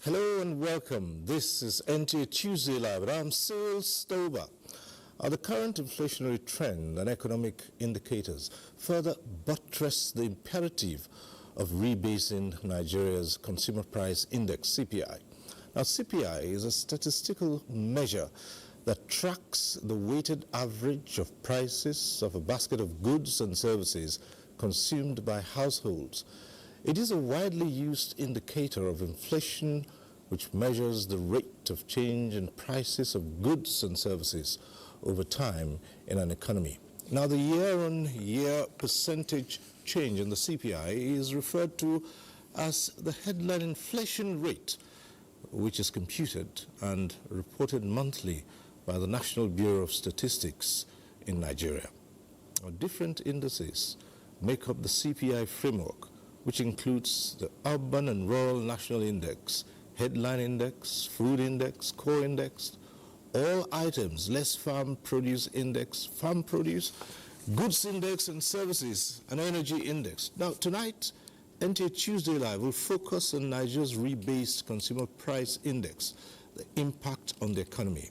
Hello and welcome. This is NTA Tuesday Live, and I'm Cyril Stober. The current inflationary trend and economic indicators further buttress the imperative of rebasing Nigeria's Consumer Price Index, CPI. Now, CPI is a statistical measure that tracks the weighted average of prices of a basket of goods and services consumed by households. It is a widely used indicator of inflation, which measures the rate of change in prices of goods and services over time in an economy. Now, the year-on-year percentage change in the CPI is referred to as the headline inflation rate, which is computed and reported monthly by the National Bureau of Statistics in Nigeria. Now, different indices make up the CPI framework, which includes the Urban and Rural National Index, Headline Index, Food Index, Core Index, all items, less Farm Produce Index, Farm Produce, Goods Index, and Services, and Energy Index. Now, tonight, NTA Tuesday Live will focus on Nigeria's rebased Consumer Price Index, the impact on the economy.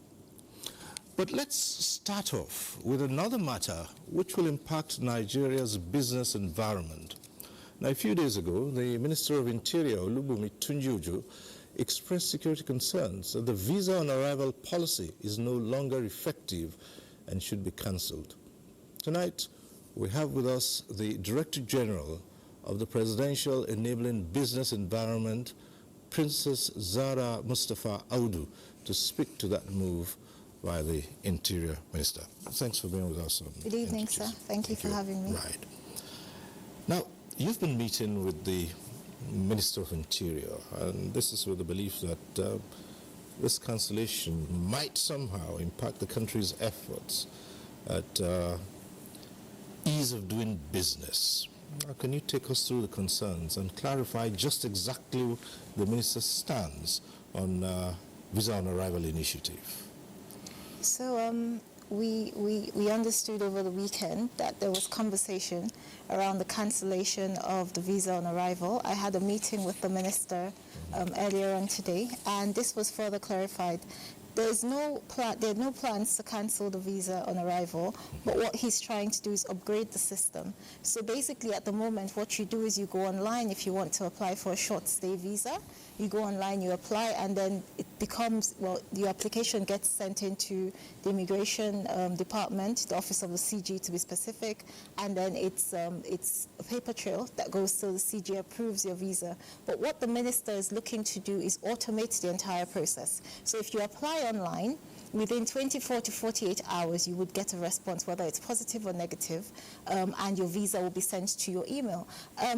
But let's start off with another matter which will impact Nigeria's business environment. Now, a few days ago, the Minister of Interior, Olubunmi Tunji-Ojo, expressed security concerns that the visa on arrival policy is no longer effective and should be cancelled. Tonight, we have with us the Director General of the Presidential Enabling Business Environment, Princess Zara Mustafa Audu, to speak to that move by the Interior Minister. Thanks for being with us. Good evening, sir. Thank you for having me. Right. Now, you've been meeting with the Minister of Interior, and this is with the belief that this cancellation might somehow impact the country's efforts at ease of doing business. Now, can you take us through the concerns and clarify just exactly the Minister's stance on visa on arrival initiative? So we understood over the weekend that there was conversation around the cancellation of the visa on arrival. I had a meeting with the minister earlier on today, and this was further clarified. There are no plans to cancel the visa on arrival, but what he's trying to do is upgrade the system. So basically, at the moment, what you do is you go online if you want to apply for a short stay visa. You go online, you apply, and then it becomes, well, your application gets sent into the immigration department, the office of the CG to be specific, and then it's a paper trail that goes till the CG approves your visa. But what the minister is looking to do is automate the entire process. So if you apply online, within 24 to 48 hours, you would get a response, whether it's positive or negative, and your visa will be sent to your email.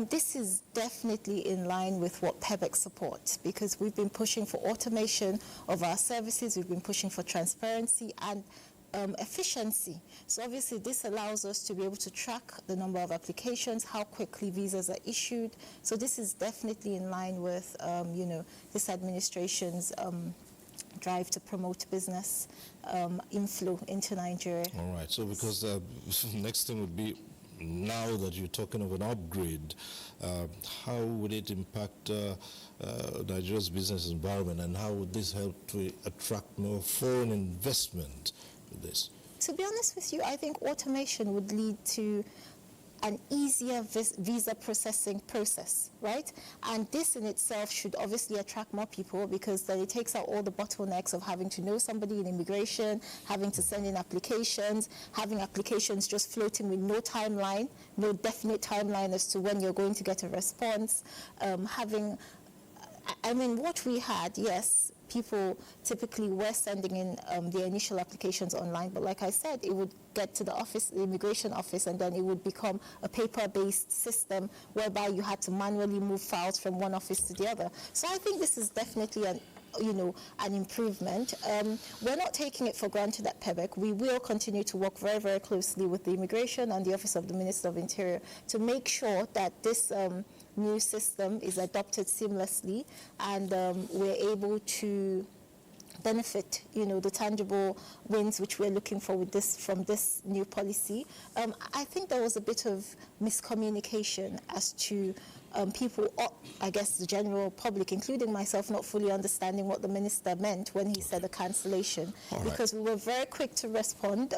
This is definitely in line with what PEBEC supports, because we've been pushing for automation of our services, we've been pushing for transparency and efficiency. So obviously this allows us to be able to track the number of applications, how quickly visas are issued. So this is definitely in line with this administration's drive to promote business inflow into Nigeria. All right, so because the next thing would be, now that you're talking of an upgrade, how would it impact Nigeria's business environment, and how would this help to attract more foreign investment with this? To be honest with you, I think automation would lead to an easier visa processing process, right? And this in itself should obviously attract more people, because then it takes out all the bottlenecks of having to know somebody in immigration, having to send in applications, having applications just floating with no timeline, no definite timeline as to when you're going to get a response. What we had, yes, people typically were sending in their initial applications online, but like I said, it would get to the office, the immigration office, and then it would become a paper-based system whereby you had to manually move files from one office to the other. So I think this is definitely an improvement. We're not taking it for granted at PEBEC. We will continue to work very, very closely with the Immigration and the Office of the Minister of Interior to make sure that this new system is adopted seamlessly, and we're able to benefit, the tangible wins which we're looking for with from this new policy. I think there was a bit of miscommunication as to people, I guess the general public, including myself, not fully understanding what the minister meant when he said a cancellation. Because we were very quick to respond.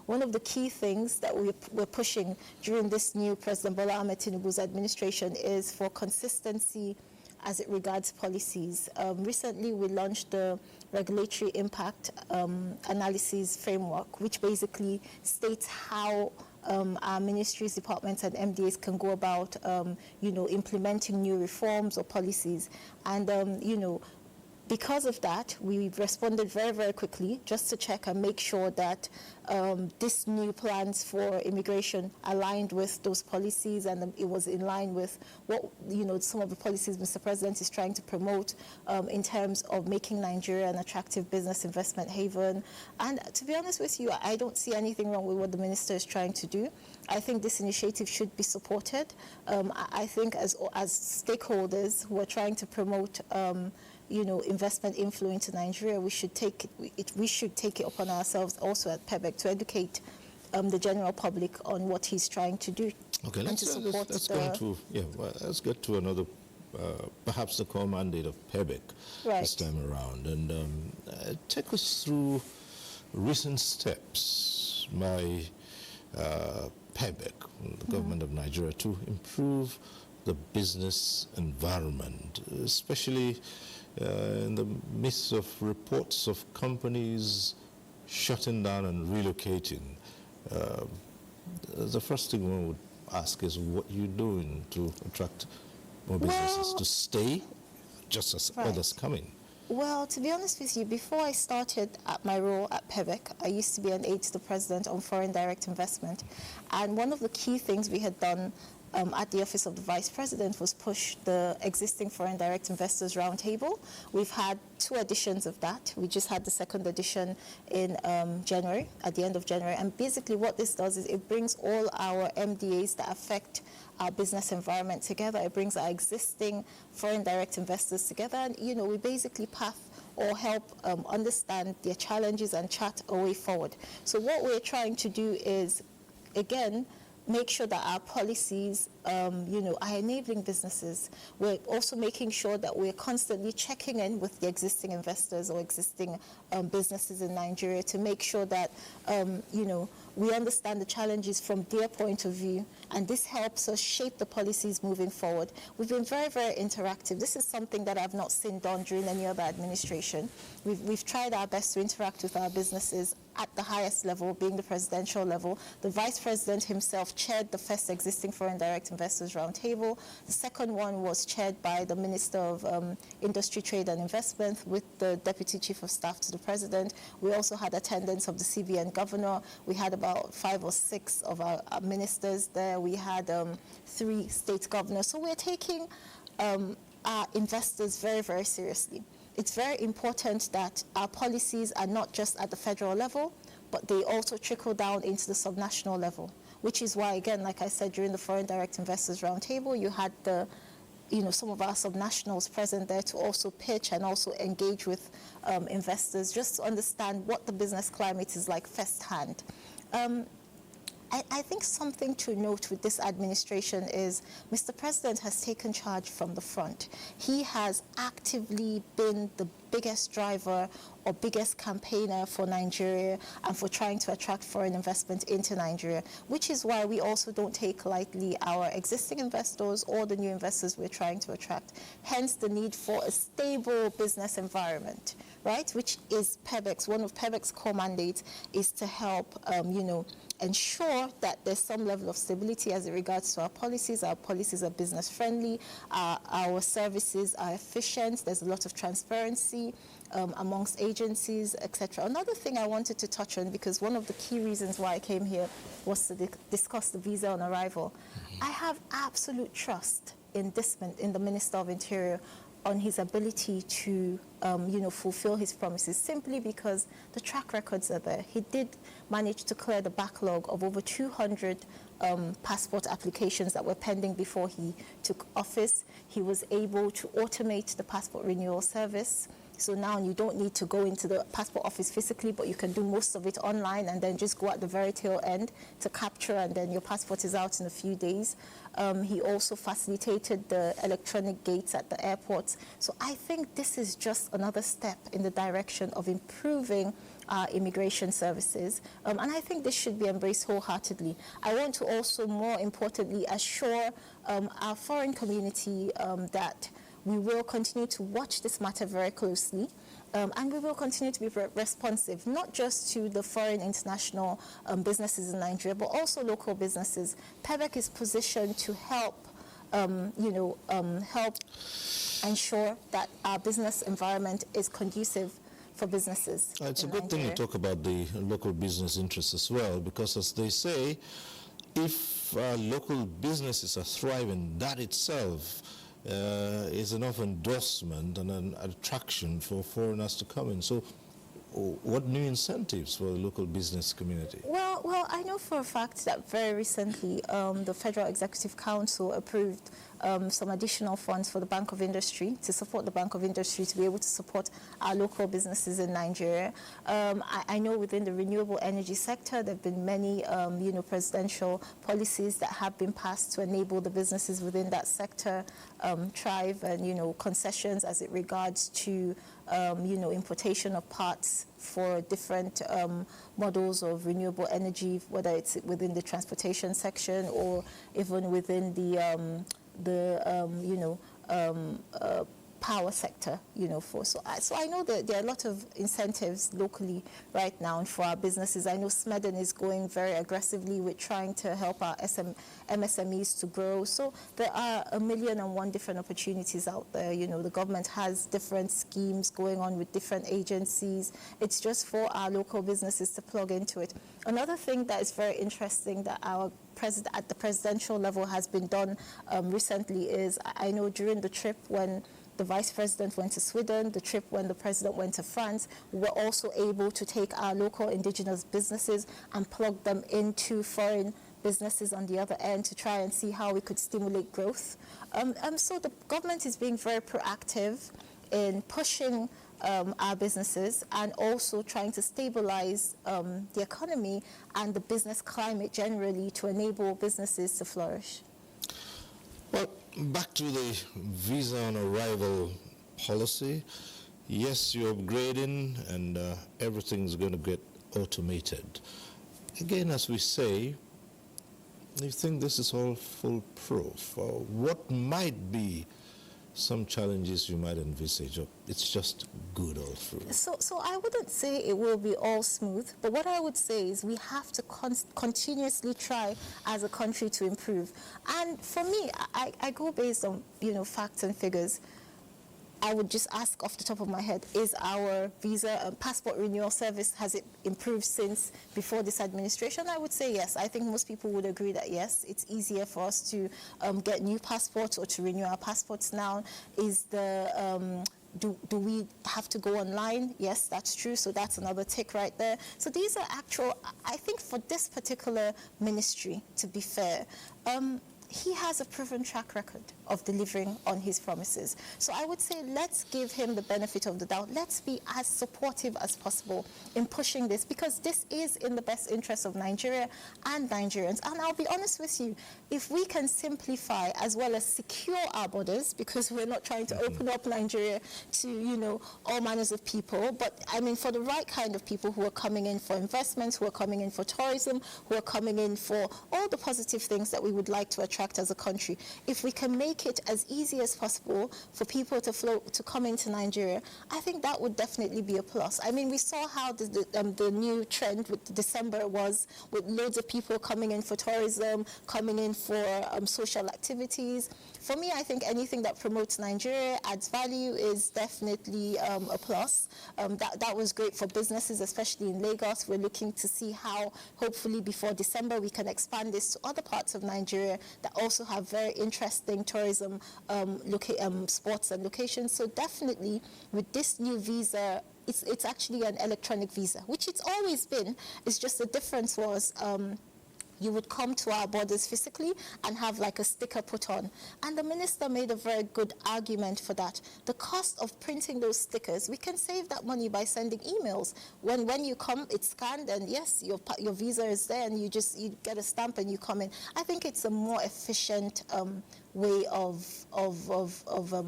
One of the key things that we're pushing during this new President Bola Ahmed Tinubu's administration is for consistency as it regards policies. Recently, we launched the regulatory impact analysis framework, which basically states how our ministries, departments, and MDAs can go about, implementing new reforms or policies. And, because of that, we responded very, very quickly just to check and make sure that this new plans for immigration aligned with those policies, and it was in line with what, some of the policies Mr. President is trying to promote in terms of making Nigeria an attractive business investment haven. And to be honest with you, I don't see anything wrong with what the minister is trying to do. I think this initiative should be supported. I think as stakeholders who are trying to promote investment inflow into Nigeria, we should take it upon ourselves also at PEBEC to educate the general public on what he's trying to do. Okay, let's get to another, perhaps the core mandate of PEBEC this time around, and take us through recent steps by PEBEC, the government of Nigeria, to improve the business environment, especially in the midst of reports of companies shutting down and relocating. The first thing one would ask is what you're doing to attract more businesses to stay, just as others coming. Well, to be honest with you, before I started at my role at PEBEC, I used to be an aide to the president on foreign direct investment. And one of the key things we had done at the Office of the Vice President was push the existing Foreign Direct Investors Roundtable. We've had 2 editions of that. We just had the 2nd edition in January, at the end of January. And basically what this does is it brings all our MDAs that affect our business environment together. It brings our existing foreign direct investors together. And, we basically help understand their challenges and chart a way forward. So what we're trying to do is, again, make sure that our policies, are enabling businesses. We're also making sure that we're constantly checking in with the existing investors or existing businesses in Nigeria to make sure that, we understand the challenges from their point of view, and this helps us shape the policies moving forward. We've been very, very interactive. This is something that I've not seen done during any other administration. We've tried our best to interact with our businesses at the highest level, being the presidential level. The Vice President himself chaired the first existing Foreign Direct Investors Roundtable. The second one was chaired by the Minister of Industry, Trade and Investment with the Deputy Chief of Staff to the President. We also had attendance of the CBN Governor. We had about 5 or 6 of our ministers there. We had 3 state governors. So we're taking our investors very, very seriously. It's very important that our policies are not just at the federal level, but they also trickle down into the subnational level, which is why, again, like I said, during the Foreign Direct Investors Roundtable, you had some of our subnationals present there to also pitch and also engage with investors, just to understand what the business climate is like firsthand. I think something to note with this administration is Mr. President has taken charge from the front. He has actively been the biggest driver or biggest campaigner for Nigeria and for trying to attract foreign investment into Nigeria, which is why we also don't take lightly our existing investors or the new investors we're trying to attract. Hence the need for a stable business environment, right? Which is PEBEC's, one of PEBEC's core mandates is to help, ensure that there's some level of stability as it regards to our policies. Our policies are business friendly, our services are efficient, there's a lot of transparency amongst agencies, etc. Another thing I wanted to touch on, because one of the key reasons why I came here was to discuss the visa on arrival. I have absolute trust in the Minister of Interior on his ability to, fulfill his promises, simply because the track records are there. He did manage to clear the backlog of over 200 passport applications that were pending before he took office. He was able to automate the passport renewal service So now you don't need to go into the passport office physically, but you can do most of it online and then just go at the very tail end to capture, and then your passport is out in a few days. He also facilitated the electronic gates at the airports. So I think this is just another step in the direction of improving our immigration services. And I think this should be embraced wholeheartedly. I want to also, more importantly, assure our foreign community that we will continue to watch this matter very closely. And we will continue to be responsive, not just to the foreign international businesses in Nigeria, but also local businesses. PEBEC is positioned to help, help ensure that our business environment is conducive for businesses. It's a good thing you talk about the local business interests as well, because as they say, if local businesses are thriving, that itself is enough endorsement and an attraction for foreigners to come in. So what new incentives for the local business community? Well, I know for a fact that very recently the Federal Executive Council approved some additional funds for the Bank of Industry, to support the Bank of Industry to be able to support our local businesses in Nigeria. I know within the renewable energy sector there have been many presidential policies that have been passed to enable the businesses within that sector thrive, and concessions as it regards to importation of parts for different models of renewable energy, whether it's within the transportation section or even within the power sector, so I know that there are a lot of incentives locally right now for our businesses. I know Smeden is going very aggressively with trying to help our MSMEs to grow. So there are 1,000,001 different opportunities out there. The government has different schemes going on with different agencies. It's just for our local businesses to plug into it. Another thing that is very interesting that our at the presidential level has been done recently is, I know during the trip when the vice president went to Sweden, the trip when the president went to France, we were also able to take our local indigenous businesses and plug them into foreign businesses on the other end to try and see how we could stimulate growth. So the government is being very proactive in pushing our businesses and also trying to stabilize the economy and the business climate generally to enable businesses to flourish. Well, back to the visa on arrival policy. Yes, you're upgrading and everything's going to get automated. Again, as we say, you think this is all foolproof? Or what might be some challenges you might envisage, or it's just good all through? So I wouldn't say it will be all smooth, but what I would say is we have to continuously try as a country to improve. And for me, I go based on facts and figures. I would just ask off the top of my head, is our visa passport renewal service, has it improved since before this administration? I would say yes. I think most people would agree that yes, it's easier for us to get new passports or to renew our passports now. Is the do we have to go online? Yes, that's true. So that's another tick right there. So these are actual, I think for this particular ministry, to be fair, he has a proven track record of delivering on his promises. So I would say let's give him the benefit of the doubt. Let's be as supportive as possible in pushing this, because this is in the best interest of Nigeria and Nigerians. And I'll be honest with you, if we can simplify as well as secure our borders, because we're not trying to open up Nigeria to, all manners of people, but I mean for the right kind of people who are coming in for investments, who are coming in for tourism, who are coming in for all the positive things that we would like to attract as a country. If we can make it as easy as possible for people to come into Nigeria, I think that would definitely be a plus. I mean, we saw how the new trend with December was, with loads of people coming in for tourism, coming in for social activities. For me, I think anything that promotes Nigeria, adds value, is definitely a plus. That was great for businesses, especially in Lagos. We're looking to see how, hopefully before December, we can expand this to other parts of Nigeria that also have very interesting tourism spots and locations. So definitely, with this new visa, it's actually an electronic visa, which it's always been. It's just the difference was you would come to our borders physically and have like a sticker put on. And the minister made a very good argument for that. The cost of printing those stickers, we can save that money by sending emails. When you come, it's scanned, and yes, your visa is there, and you get a stamp and you come in. I think it's a more efficient way of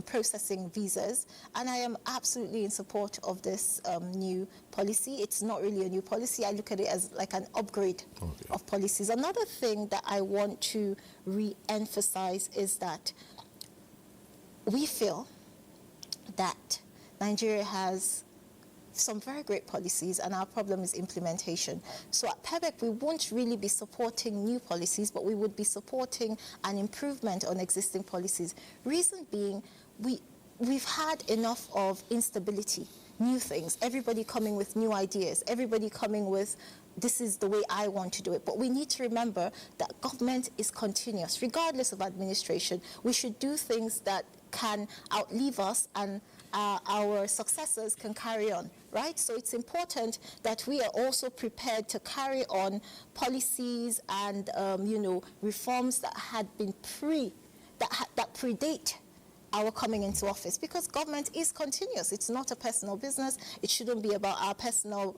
processing visas, and I am absolutely in support of this new policy. It's not really a new policy. I look at it as like an upgrade of policies. Another thing that I want to re-emphasize is that we feel that Nigeria has some very great policies, and our problem is implementation. So at PEBEC, we won't really be supporting new policies, but we would be supporting an improvement on existing policies. Reason being, we've had enough of instability, new things, everybody coming with new ideas, everybody coming with, this is the way I want to do it. But we need to remember that government is continuous. Regardless of administration, we should do things that can outlive us and our successors can carry on, right? So it's important that we are also prepared to carry on policies and, reforms that had been that predate our coming into office, because government is continuous. It's not a personal business. It shouldn't be about our personal,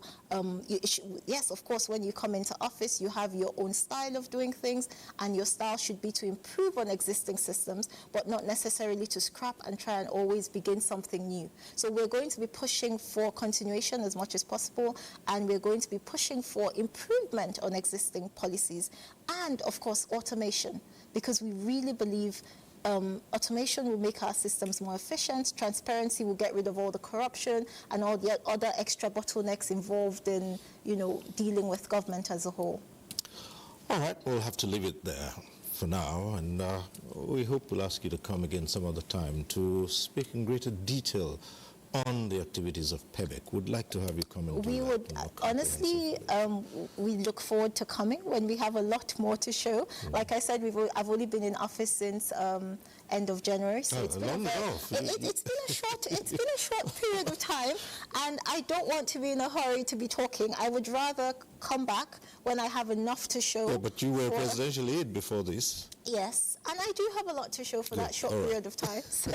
yes, of course, when you come into office, you have your own style of doing things, and your style should be to improve on existing systems, but not necessarily to scrap and try and always begin something new. So we're going to be pushing for continuation as much as possible, and we're going to be pushing for improvement on existing policies, and of course, automation, because we really believe automation will make our systems more efficient. Transparency will get rid of all the corruption and all the other extra bottlenecks involved in, dealing with government as a whole. All right, we'll have to leave it there for now, and we hope we'll ask you to come again some other time to speak in greater detail on the activities of PEBEC. We'd like to have you come and do we that would, honestly, we look forward to coming when we have a lot more to show. Like I said, I've only been in office since end of January, so it's been it's been a short period of time, and I don't want to be in a hurry to be talking. I would rather come back when I have enough to show. Yeah, but you were presidential aide before this. Yes, and I do have a lot to show for that short period of time. So,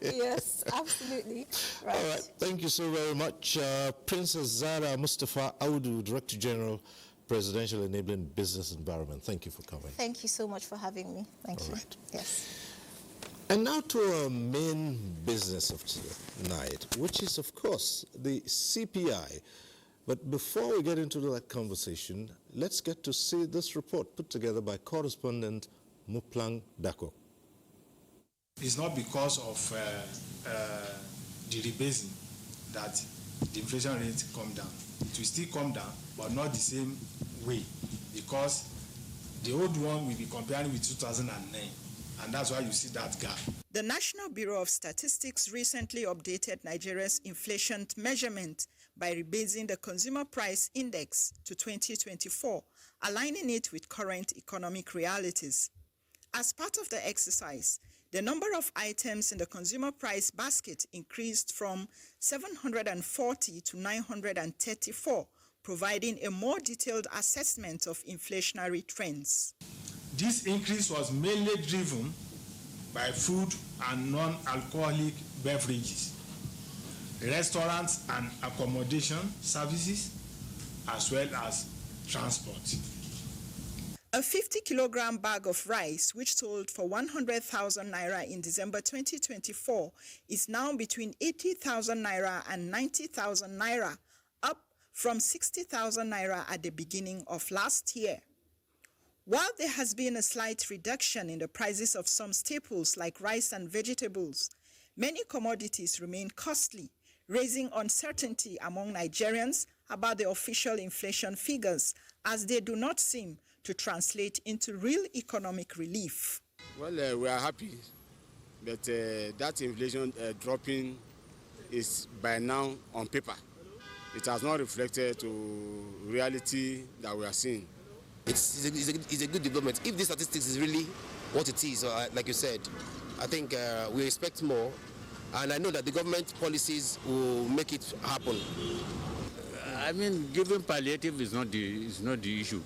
yes, absolutely. Right. All right, thank you so very much. Princess Zara Mustafa Audu, Director General, Presidential Enabling Business Environment. Thank you for coming. Thank you so much for having me. Thank you. Right. Yes. And now to our main business of tonight, which is, of course, the CPI. But before we get into that conversation, let's get to see this report put together by correspondent Muplang Dako. It's not because of the rebasing that the inflation rate come down. It will still come down, but not the same way, because the old one will be comparing with 2009, and that's why you see that gap. The National Bureau of Statistics recently updated Nigeria's inflation measurement by rebasing the Consumer Price Index to 2024, aligning it with current economic realities. As part of the exercise, the number of items in the consumer price basket increased from 740 to 934, providing a more detailed assessment of inflationary trends. This increase was mainly driven by food and non-alcoholic beverages, restaurants and accommodation services, as well as transport. A 50-kilogram bag of rice, which sold for 100,000 naira in December 2024, is now between 80,000 naira and 90,000 naira, up from 60,000 naira at the beginning of last year. While there has been a slight reduction in the prices of some staples like rice and vegetables, many commodities remain costly, raising uncertainty among Nigerians about the official inflation figures, as they do not seem to translate into real economic relief. Well, we are happy that that inflation dropping is by now on paper. It has not reflected to reality that we are seeing. It's a good development. If this statistics is really what it is, like you said, I think we expect more, and I know that the government policies will make it happen. I mean, giving palliative is not the issue.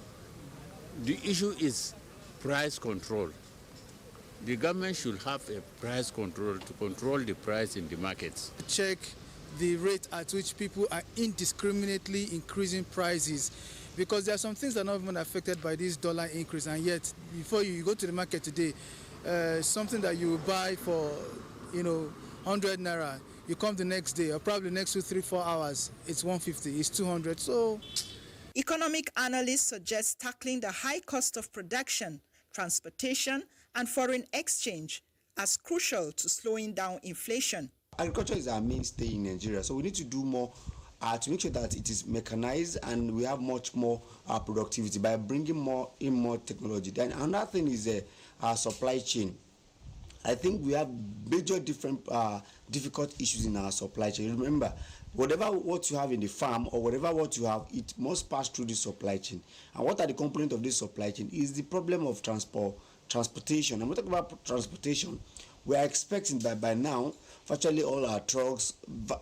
The issue is price control. The government should have a price control to control the price in the markets. Check the rate at which people are indiscriminately increasing prices, because there are some things that are not even affected by this dollar increase, and yet before you go to the market today, something that you buy for 100 naira, you come the next day or probably next 2, 3, 4 hours, it's 150, it's 200. So economic analysts suggest tackling the high cost of production, transportation, and foreign exchange as crucial to slowing down inflation. Agriculture is our mainstay in Nigeria, so we need to do more to make sure that it is mechanized and we have much more productivity by bringing more technology. Then another thing is our supply chain. I think we have major difficult issues in our supply chain. Remember, what you have in the farm or what you have, it must pass through the supply chain. And what are the components of this supply chain is the problem of transportation. And when we talk about transportation, we are expecting that by now, virtually all our trucks,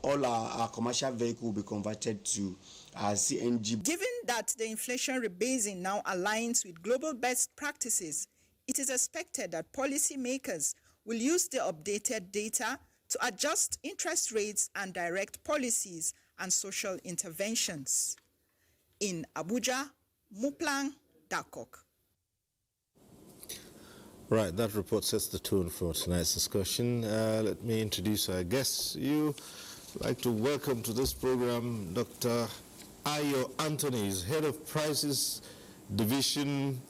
all our commercial vehicles will be converted to CNG. Given that the inflation rebasing now aligns with global best practices, it is expected that policymakers will use the updated data to adjust interest rates and direct policies and social interventions. In Abuja, Muplang Dakok. Right, that report sets the tone for tonight's discussion. Let me introduce our guests. I'd like to welcome to this program Dr. Ayo Anthony, Head of Prices Division,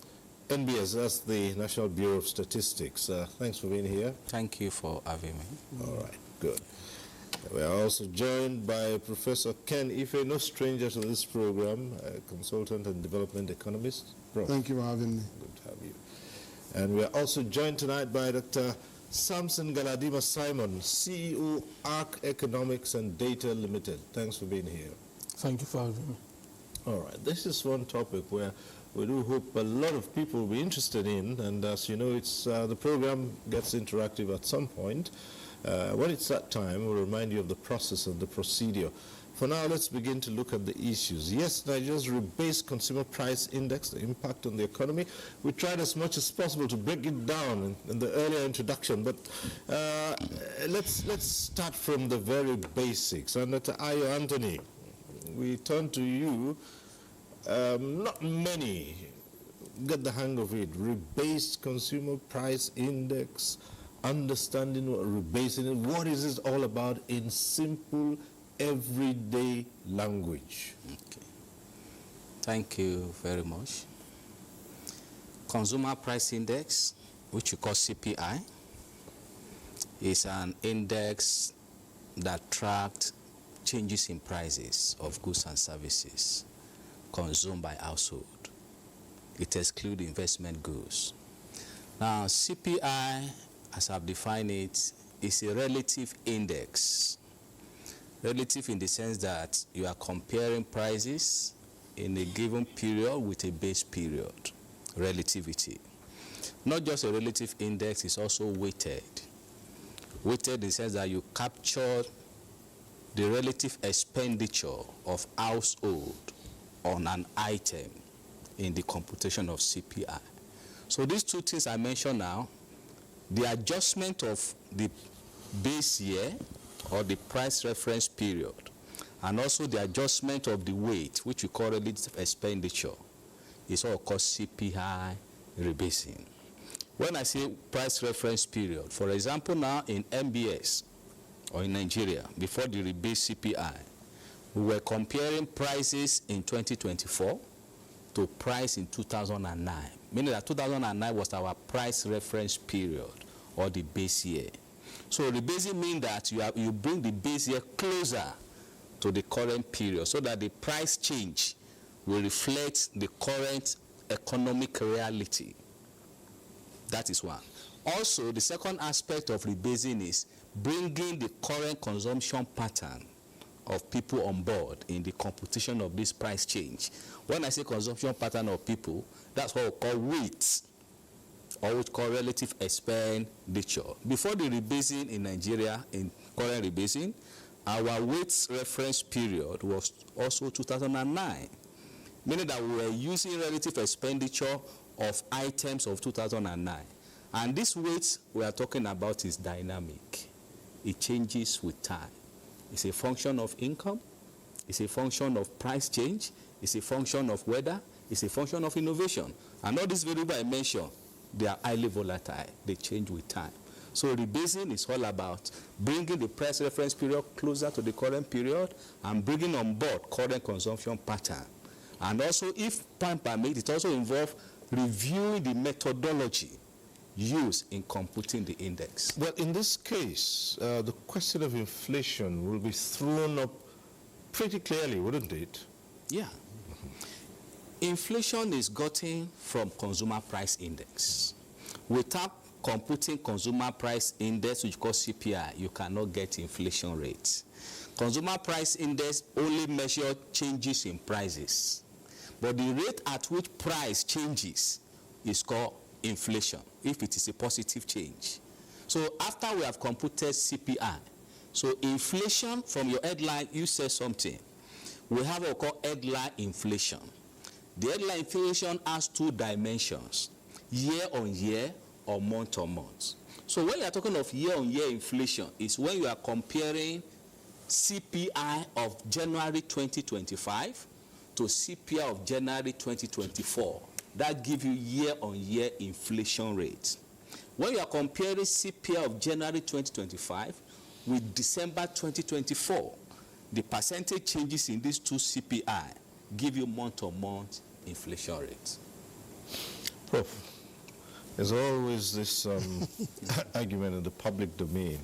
NBS, that's the National Bureau of Statistics. Thanks for being here. Thank you for having me. All right, good. We are also joined by Professor Ken Ife, no stranger to this program, a consultant and development economist. Prof. Thank you for having me. Good to have you. And we are also joined tonight by Dr. Samson Galadima Simon, CEO, ARC Economics and Data Limited. Thanks for being here. Thank you for having me. All right, this is one topic where we do hope a lot of people will be interested in, and as you know, it's the program gets interactive at some point. When it's that time, we'll remind you of the process and the procedure. For now, let's begin to look at the issues. Yes, Nigeria's rebased consumer price index, the impact on the economy. We tried as much as possible to break it down in the earlier introduction, but let's start from the very basics. And Dr. Ayo Anthony, we turn to you. Not many get the hang of it. Rebased consumer price index, understanding what rebasing is. What is this all about in simple, everyday language? Okay. Thank you very much. Consumer Price Index, which we call CPI, is an index that tracks changes in prices of goods and services consumed by household. It excludes investment goods. Now, CPI, as I've defined it, is a relative index. Relative in the sense that you are comparing prices in a given period with a base period. Relativity. Not just a relative index, it's also weighted. Weighted in the sense that you capture the relative expenditure of household on an item in the computation of CPI. So these two things I mentioned now, the adjustment of the base year or the price reference period, and also the adjustment of the weight, which we call relative expenditure, is all called CPI rebasing. When I say price reference period, for example, now in MBS or in Nigeria, before the rebase CPI, we were comparing prices in 2024 to price in 2009, meaning that 2009 was our price reference period or the base year. So rebasing means that you bring the base year closer to the current period so that the price change will reflect the current economic reality. That is one. Also, the second aspect of rebasing is bringing the current consumption pattern of people on board in the computation of this price change. When I say consumption pattern of people, that's what we call weight, or what we call relative expenditure. Before the rebasing in Nigeria, in current rebasing, our weight reference period was also 2009. meaning that we were using relative expenditure of items of 2009. And this weight we are talking about is dynamic. It changes with time. It's a function of income. It's a function of price change. It's a function of weather. It's a function of innovation. And all these variables I mentioned, they are highly volatile. They change with time. So rebasing is all about bringing the price reference period closer to the current period and bringing on board current consumption pattern. And also, if time permits, it also involves reviewing the methodology used in computing the index. Well, in this case, the question of inflation will be thrown up pretty clearly, wouldn't it? Yeah. Inflation is gotten from consumer price index. Without computing consumer price index, which called CPI, you cannot get inflation rates. Consumer price index only measures changes in prices. But the rate at which price changes is called inflation, if it is a positive change. So after we have computed CPI, so inflation, from your headline, you said something. We have what we call headline inflation. The headline inflation has two dimensions, year on year or month on month. So when you are talking of year on year inflation, is when you are comparing CPI of January 2025 to CPI of January 2024. That gives you year on year inflation rate. When you are comparing CPI of January 2025 with December 2024, the percentage changes in these two CPI give you month-on-month inflation rates. Prof, there's always this argument in the public domain.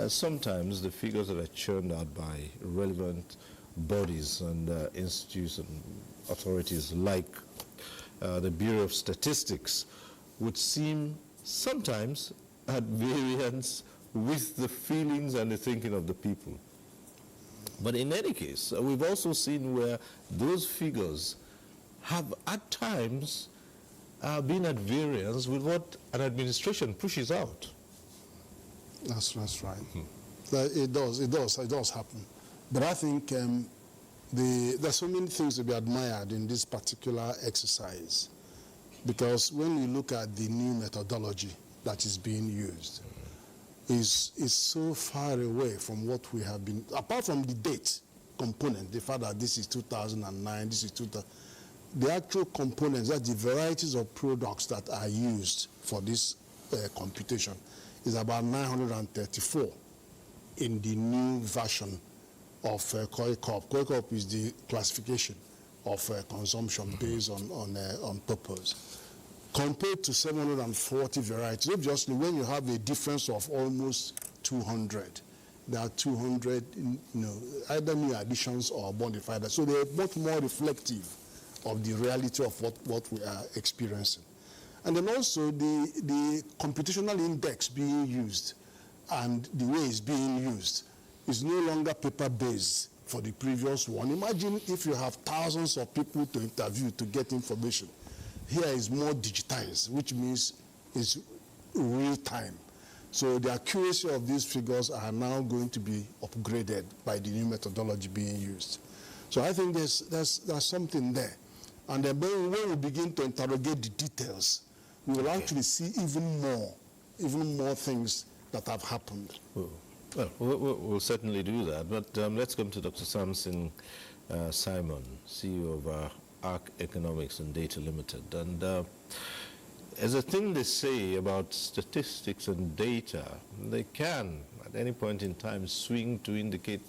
Sometimes the figures that are churned out by relevant bodies and institutes and authorities like the Bureau of Statistics would seem sometimes at variance with the feelings and the thinking of the people. But in any case, we've also seen where those figures have at times been at variance with what an administration pushes out. That's right. It does happen. But I think there's so many things to be admired in this particular exercise, because when you look at the new methodology that is being used, is so far away from what we have been, apart from the date component, the fact that this is 2009, this is 2000, the actual components, that the varieties of products that are used for this computation is about 934 in the new version of COICOP. COICOP is the classification of consumption based on purpose. Compared to 740 varieties, obviously when you have a difference of almost 200, there are 200 either new additions or modified. So they are much more reflective of the reality of what we are experiencing. And then also the computational index being used and the way it's being used is no longer paper-based for the previous one. Imagine if you have thousands of people to interview to get information. Here is more digitized, which means it's real time. So the accuracy of these figures are now going to be upgraded by the new methodology being used. So I think there's something there. And then when we begin to interrogate the details, we will actually see even more things that have happened. Well, we'll certainly do that. But let's come to Dr. Samson Simon, CEO of ARC Economics and Data Limited. And as a thing they say about statistics and data, they can, at any point in time, swing to indicate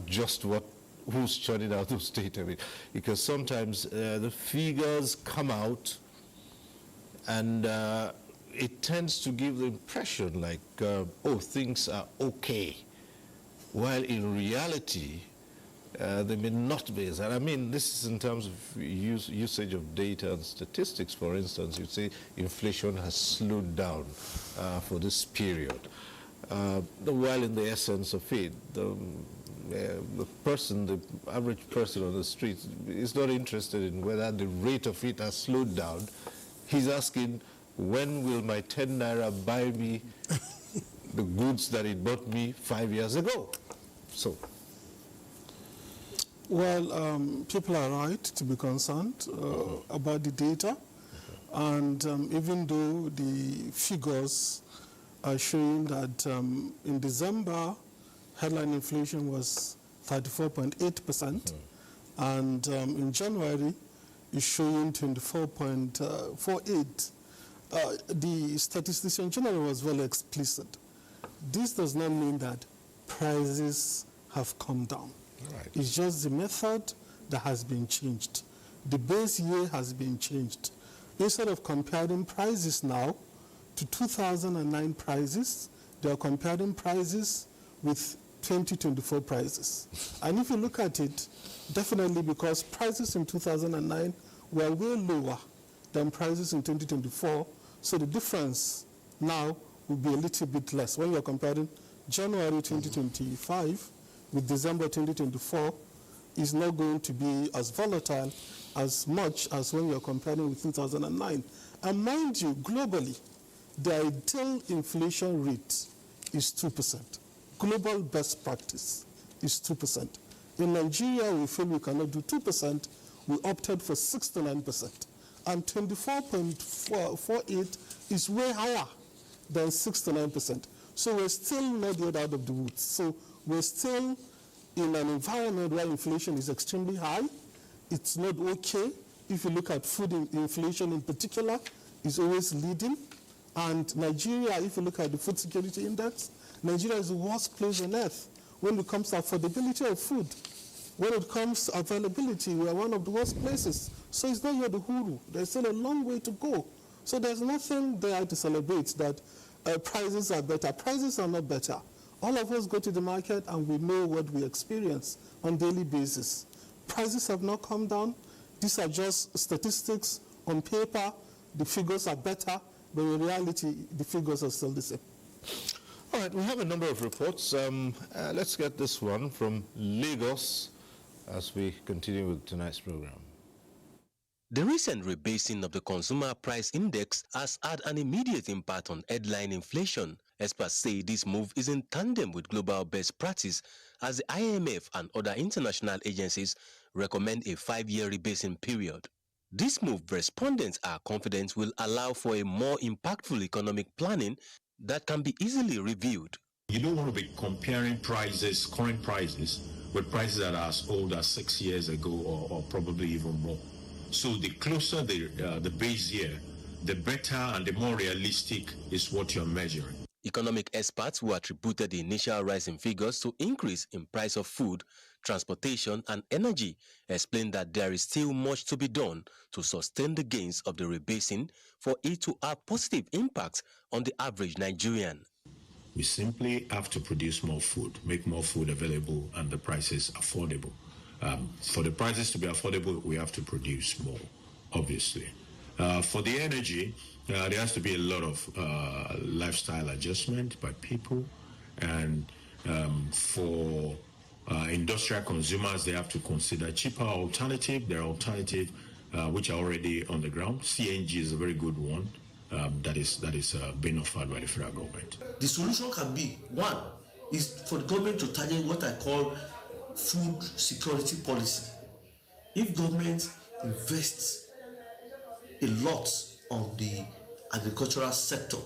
just who's churning out those data. Because sometimes the figures come out and it tends to give the impression like, oh, things are okay, while in reality, they may not be. And I mean, this is in terms of usage of data and statistics. For instance, you say inflation has slowed down for this period. While in the essence of it, the average person on the street is not interested in whether the rate of it has slowed down. He's asking, when will my 10 naira buy me the goods that it bought me 5 years ago? So. Well, people are right to be concerned about the data. And even though the figures are showing that in December, headline inflation was 34.8%, and in January, it's showing 24.48%. The statistician general was very explicit. This does not mean that prices have come down. Right. It's just the method that has been changed. The base year has been changed. Instead of comparing prices now to 2009 prices, they are comparing prices with 2024 prices. And if you look at it, definitely because prices in 2009 were way lower than prices in 2024, so the difference now will be a little bit less. When you're comparing January 2025 with December 2024, is not going to be as volatile as much as when you're comparing with 2009. And mind you, globally, the ideal inflation rate is 2%. Global best practice is 2%. In Nigeria, we feel we cannot do 2%. We opted for 6 to 9%. And 24.48 is way higher than 6 to 9%. So we're still not yet out of the woods. So we're still in an environment where inflation is extremely high. It's not okay. If you look at food inflation in particular, is always leading. And Nigeria, if you look at the food security index, Nigeria is the worst place on earth when it comes to affordability of food. When it comes to availability, we are one of the worst places. So it's not yet the huru. There's still a long way to go. So there's nothing there to celebrate that prices are better. Prices are not better. All of us go to the market and we know what we experience on a daily basis. Prices have not come down. These are just statistics on paper. The figures are better, but in reality, the figures are still the same. All right, we have a number of reports. Let's get this one from Lagos as we continue with tonight's program. The recent rebasing of the Consumer Price Index has had an immediate impact on headline inflation. Experts say this move is in tandem with global best practice, as the IMF and other international agencies recommend a 5-year rebasing period. This move, respondents are confident, will allow for a more impactful economic planning that can be easily reviewed. You don't want to be comparing prices, current prices, with prices that are as old as 6 years ago or probably even more. So the closer the base year, the better and the more realistic is what you're measuring. Economic experts who attributed the initial rise in figures to increase in price of food, transportation and energy explained that there is still much to be done to sustain the gains of the rebasing for it to have positive impacts on the average Nigerian. We simply have to produce more food, make more food available and the prices affordable. For the prices to be affordable, we have to produce more, obviously. For the energy, there has to be a lot of lifestyle adjustment by people, and for industrial consumers, they have to consider cheaper alternative. There are alternatives which are already on the ground. CNG is a very good one that is being offered by the federal government. The solution can be, one, is for the government to target what I call food security policy. If government invests a lot on the agricultural sector,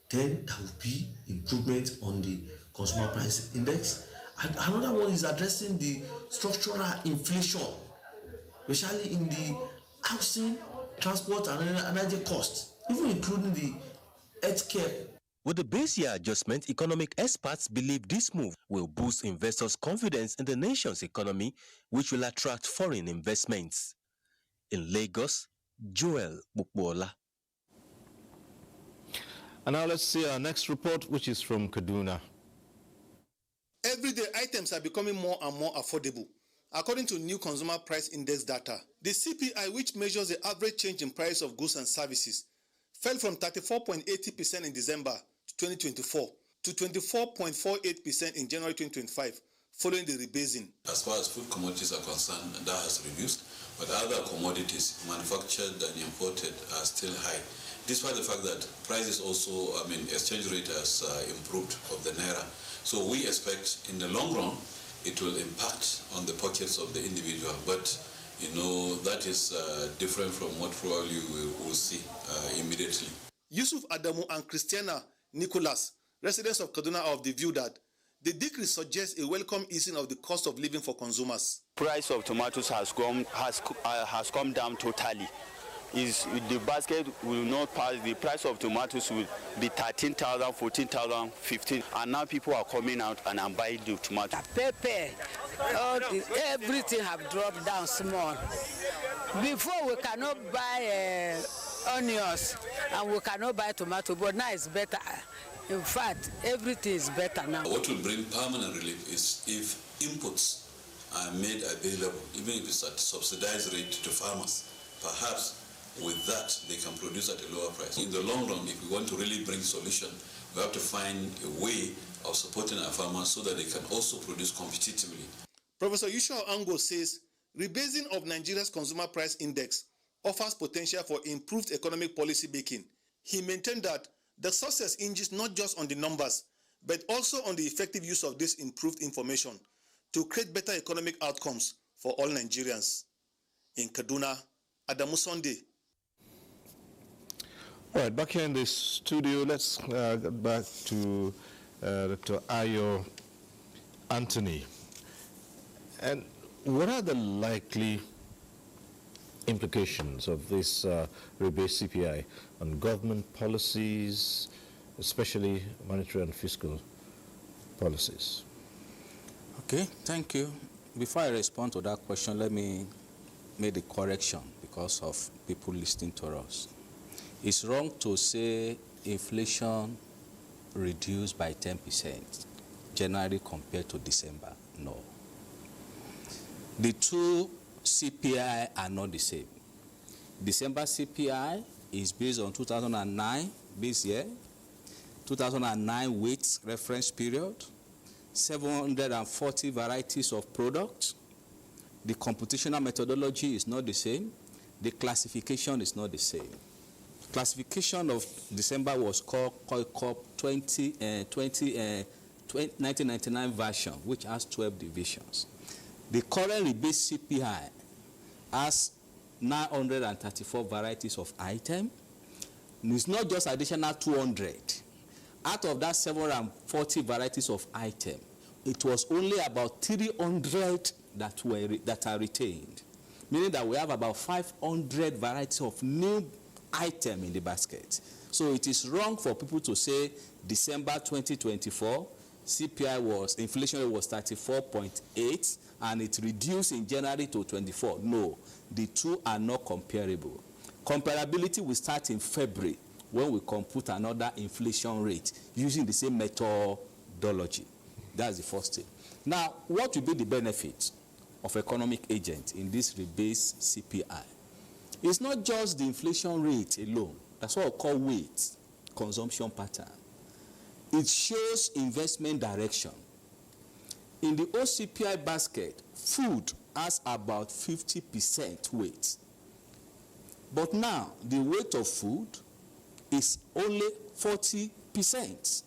then there will be improvement on the consumer price index. And another one is addressing the structural inflation, especially in the housing, transport and energy costs, even including the healthcare. With the base year adjustment, economic experts believe this move will boost investors' confidence in the nation's economy, which will attract foreign investments. In Lagos, Joel Bukbola. And now let's see our next report, which is from Kaduna. Everyday items are becoming more and more affordable. According to new Consumer Price Index data, the CPI, which measures the average change in price of goods and services, fell from 34.80% in December 2024 to 24.48% in January 2025, following the rebasing. As far as food commodities are concerned, that has reduced, but other commodities manufactured and imported are still high, despite the fact that prices also, exchange rate has improved of the naira. So we expect in the long run, it will impact on the pockets of the individual. But that is different from what probably we will see immediately. Yusuf Adamu and Christiana Nicholas, residents of Kaduna, are of the view that the decrease suggests a welcome easing of the cost of living for consumers. Price of tomatoes has come down totally. The basket will not pass. The price of tomatoes will be 13,000, 14,000, 15,000, and now people are coming out and are buying the tomatoes. Pepper, everything have dropped down small. Before we cannot buy onions and we cannot buy tomato, but now it's better. In fact, everything is better now. What will bring permanent relief is if inputs are made available, even if it's at subsidized rate to farmers. Perhaps with that, they can produce at a lower price. In the long run, if we want to really bring solution, we have to find a way of supporting our farmers so that they can also produce competitively. Professor Yushua Ango says rebasing of Nigeria's consumer price index offers potential for improved economic policy making. He maintained that the success hinges not just on the numbers, but also on the effective use of this improved information to create better economic outcomes for all Nigerians. In Kaduna, Adamu Sunday. All right, back here in the studio, let's get back to Dr. Ayo Anthony. And what are the likely implications of this rebased CPI on government policies, especially monetary and fiscal policies? Okay, thank you. Before I respond to that question, let me make a correction because of people listening to us. It's wrong to say inflation reduced by 10% January compared to December. No. The two CPI are not the same. December CPI is based on 2009 base year, 2009 weight reference period, 740 varieties of products. The computational methodology is not the same. The classification is not the same. Classification of December was called 1999 version, which has 12 divisions. The current rebased CPI has 934 varieties of items. It's not just additional 200. Out of that 740 varieties of items, it was only about 300 that are retained, meaning that we have about 500 varieties of new items in the basket. So it is wrong for people to say December 2024 CPI inflation rate was 34.8 and it reduced in January to 24. No, the two are not comparable. Comparability will start in February when we compute another inflation rate using the same methodology. That's the first thing. Now, what will be the benefit of economic agent in this rebased CPI? It's not just the inflation rate alone. That's what we call weight, consumption pattern. It shows investment direction. In the OCPI basket, food has about 50% weight. But now, the weight of food is only 40%,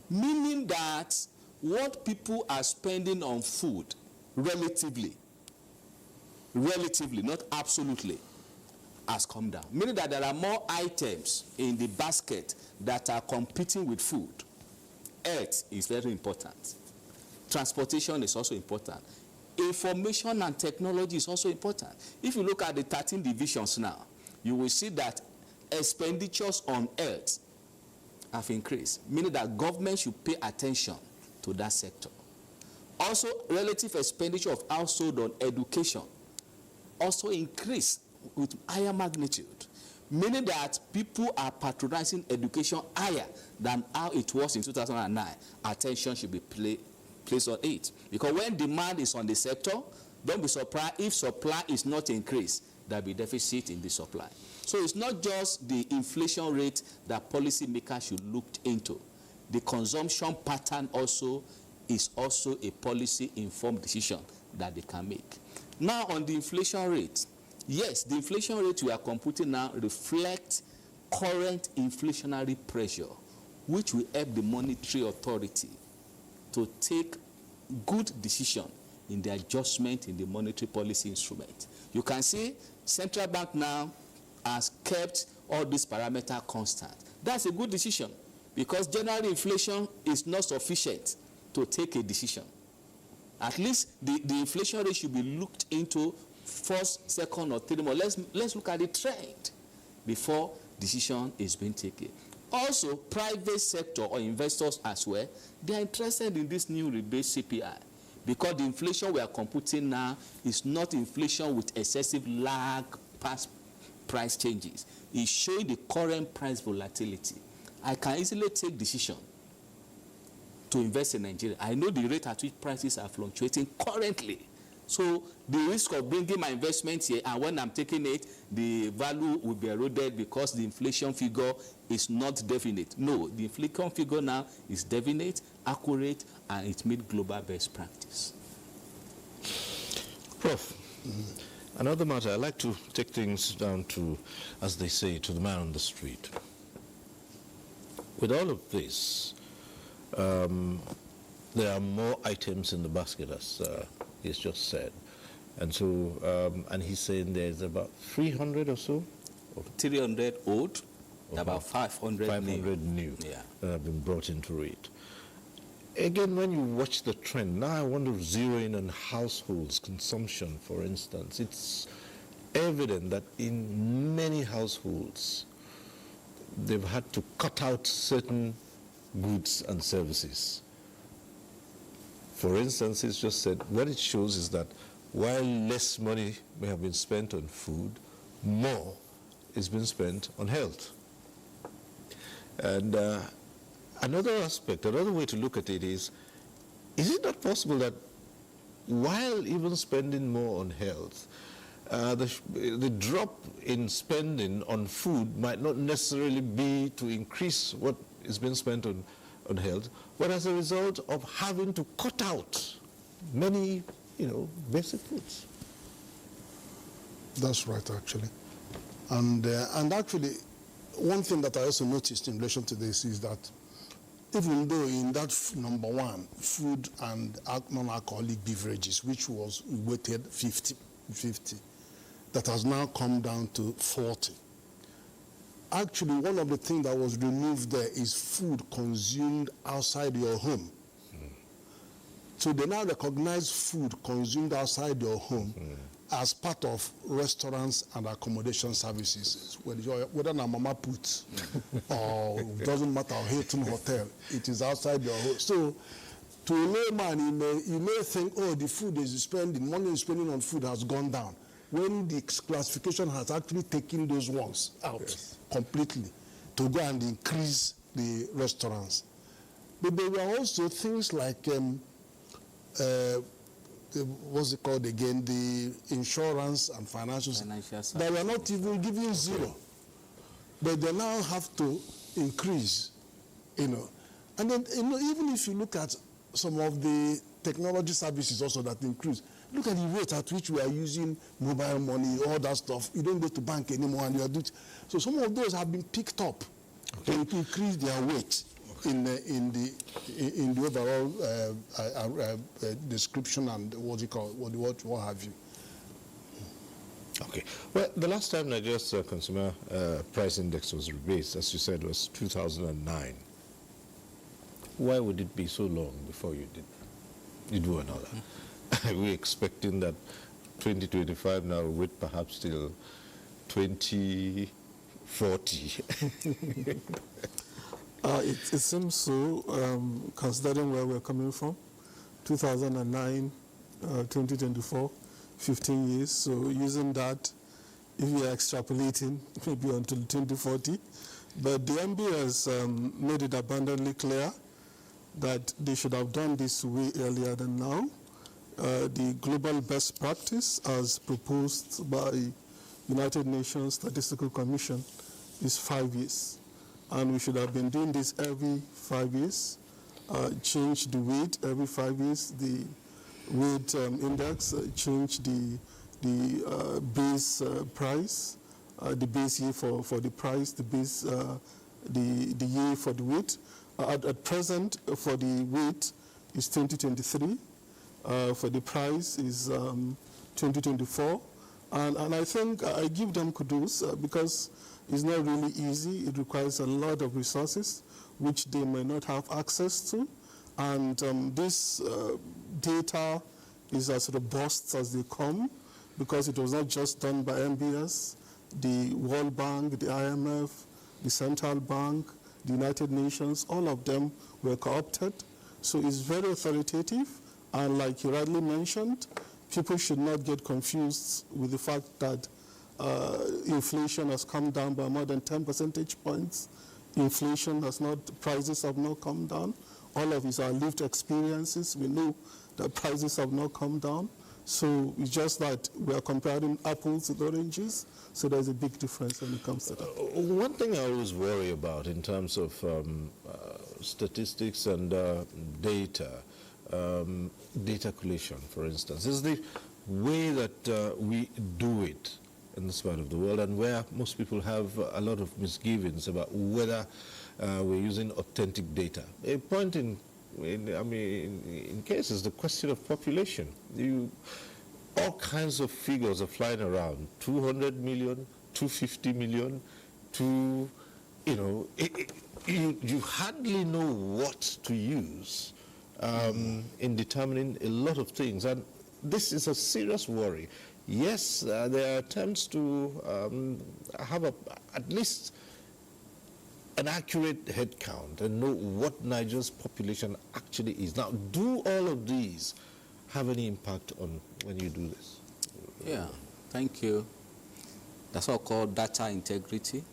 meaning that what people are spending on food relatively, not absolutely, has come down. Meaning that there are more items in the basket that are competing with food. Health is very important. Transportation is also important. Information and technology is also important. If you look at the 13 divisions now, you will see that expenditures on health have increased, meaning that government should pay attention to that sector. Also, relative expenditure of household on education also increased with higher magnitude, meaning that people are patronizing education higher than how it was in 2009. Attention should be placed on it. Because when demand is on the sector, don't be surprised if supply is not increased, there will be deficit in the supply. So it's not just the inflation rate that policymakers should look into. The consumption pattern also is also a policy-informed decision that they can make. Now on the inflation rate, yes, the inflation rate we are computing now reflects current inflationary pressure, which will help the monetary authority to take good decision in the adjustment in the monetary policy instrument. You can see central bank now has kept all these parameters constant. That's a good decision because general inflation is not sufficient to take a decision. At least the inflation rate should be looked into first, second, or third month. Let's look at the trend before decision is being taken. Also, private sector or investors as well, they are interested in this new rebased CPI because the inflation we are computing now is not inflation with excessive lag past price changes. It's showing the current price volatility. I can easily take decision to invest in Nigeria. I know the rate at which prices are fluctuating currently. So the risk of bringing my investment here, and when I'm taking it, the value will be eroded because the inflation figure is not definite. No, the inflation figure now is definite, accurate, and it meets global best practice. Prof, another matter, I like to take things down to, as they say, to the man on the street. With all of this, there are more items in the basket, as he's just said. And so, and he's saying there's about 300 or so? 300 old, about 500 new yeah, that have been brought into it. Again, when you watch the trend, now I want to zero in on households consumption, for instance. It's evident that in many households, they've had to cut out certain goods and services. For instance, it's just said, what it shows is that while less money may have been spent on food, more is being spent on health. And another aspect, another way to look at it is it not possible that while even spending more on health, the drop in spending on food might not necessarily be to increase what is being spent on health, but as a result of having to cut out many, basic foods. That's right, actually. And actually, one thing that I also noticed in relation to this is that even though in that number one, food and non-alcoholic beverages, which was weighted 50, that has now come down to 40. Actually, one of the things that was removed there is food consumed outside your home. So they now recognize food consumed outside your home as part of restaurants and accommodation services. Whether na mama put or it doesn't matter, Hilton Hotel, it is outside your home. So to a layman, you may think, oh, the food is spending, money is spending on food has gone down, when the classification has actually taken those ones out completely to go and increase the restaurants. But there were also things like, what's it called again, the insurance and financial services that were not even giving zero. But they now have to increase, And then, even if you look at some of the technology services also that increase, look at the rate at which we are using mobile money, all that stuff. You don't go to bank anymore, and you are doing. So some of those have been picked up to increase their weight in the overall description and what have you. Okay. Well, the last time Nigeria's consumer price index was rebased, as you said, was 2009. Why would it be so long before you do another? Are we expecting that 2025 now will wait perhaps till 2040? It seems so, considering where we're coming from. 2009, 2024, 15 years. So using that, if we are extrapolating, maybe until 2040. But the MB has made it abundantly clear that they should have done this way earlier than now. The global best practice, as proposed by United Nations Statistical Commission, is 5 years. And we should have been doing this every 5 years, change the weight every 5 years, the weight index, change the base price, the base year for the price, the base, the year for the weight. At present, for the weight, is 2023. for the price is 2024. And I think I give them kudos because it's not really easy. It requires a lot of resources, which they may not have access to. And this data is as robust as they come, because it was not just done by MBS. The World Bank, the IMF, the Central Bank, the United Nations, all of them were co-opted. So it's very authoritative. And like you rightly mentioned, people should not get confused with the fact that inflation has come down by more than 10 percentage points. Inflation has not, prices have not come down. All of these are lived experiences. We know that prices have not come down. So it's just that we are comparing apples with oranges. So there's a big difference when it comes to that. One thing I always worry about in terms of statistics and data collection, for instance, is the way that we do it in this part of the world, and where most people have a lot of misgivings about whether we're using authentic data. A point in cases, the question of population. All kinds of figures are flying around, 200 million, 250 million, you hardly know what to use in determining a lot of things. And this is a serious worry. Yes, there are attempts to have at least an accurate head count and know what Nigeria's population actually is. Now, do all of these have any impact on when you do this? Yeah, thank you. That's what we call data integrity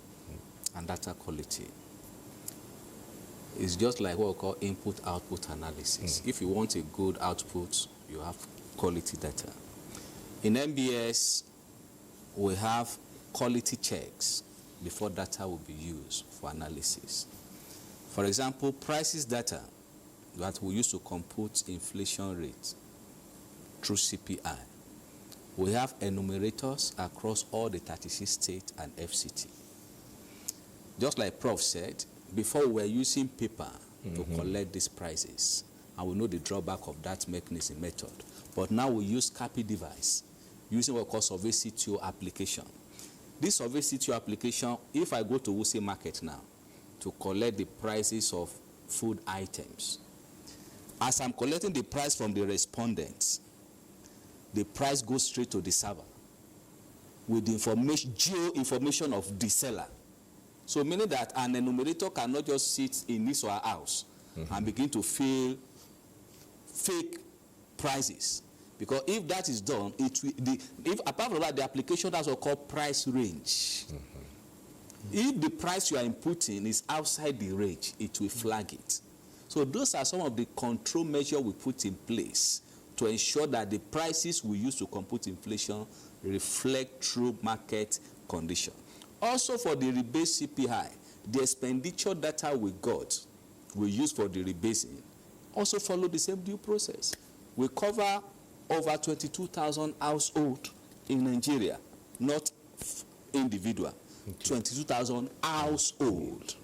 and data quality. It's just like what we call input-output analysis. If you want a good output, you have quality data. In MBS, we have quality checks before data will be used for analysis. For example, prices data that we use to compute inflation rate through CPI. We have enumerators across all the 36 states and FCT. Just like Prof said, before we were using paper to collect these prices, and we know the drawback of that mechanism method. But now we use CAPI device, using what we call survey CTO application. This survey CTO application, if I go to Wuse Market now to collect the prices of food items, as I'm collecting the price from the respondents, the price goes straight to the server with the geo information of the seller. So meaning that an enumerator cannot just sit in his or her house and begin to fill fake prices. Because if that is done, if apart from that, the application has what called price range. If the price you are inputting is outside the range, it will flag it. So those are some of the control measures we put in place to ensure that the prices we use to compute inflation reflect true market condition. Also for the rebased CPI, the expenditure data we use for the rebasing also follow the same due process. We cover over 22,000 households in Nigeria, not individual. 22,000 households.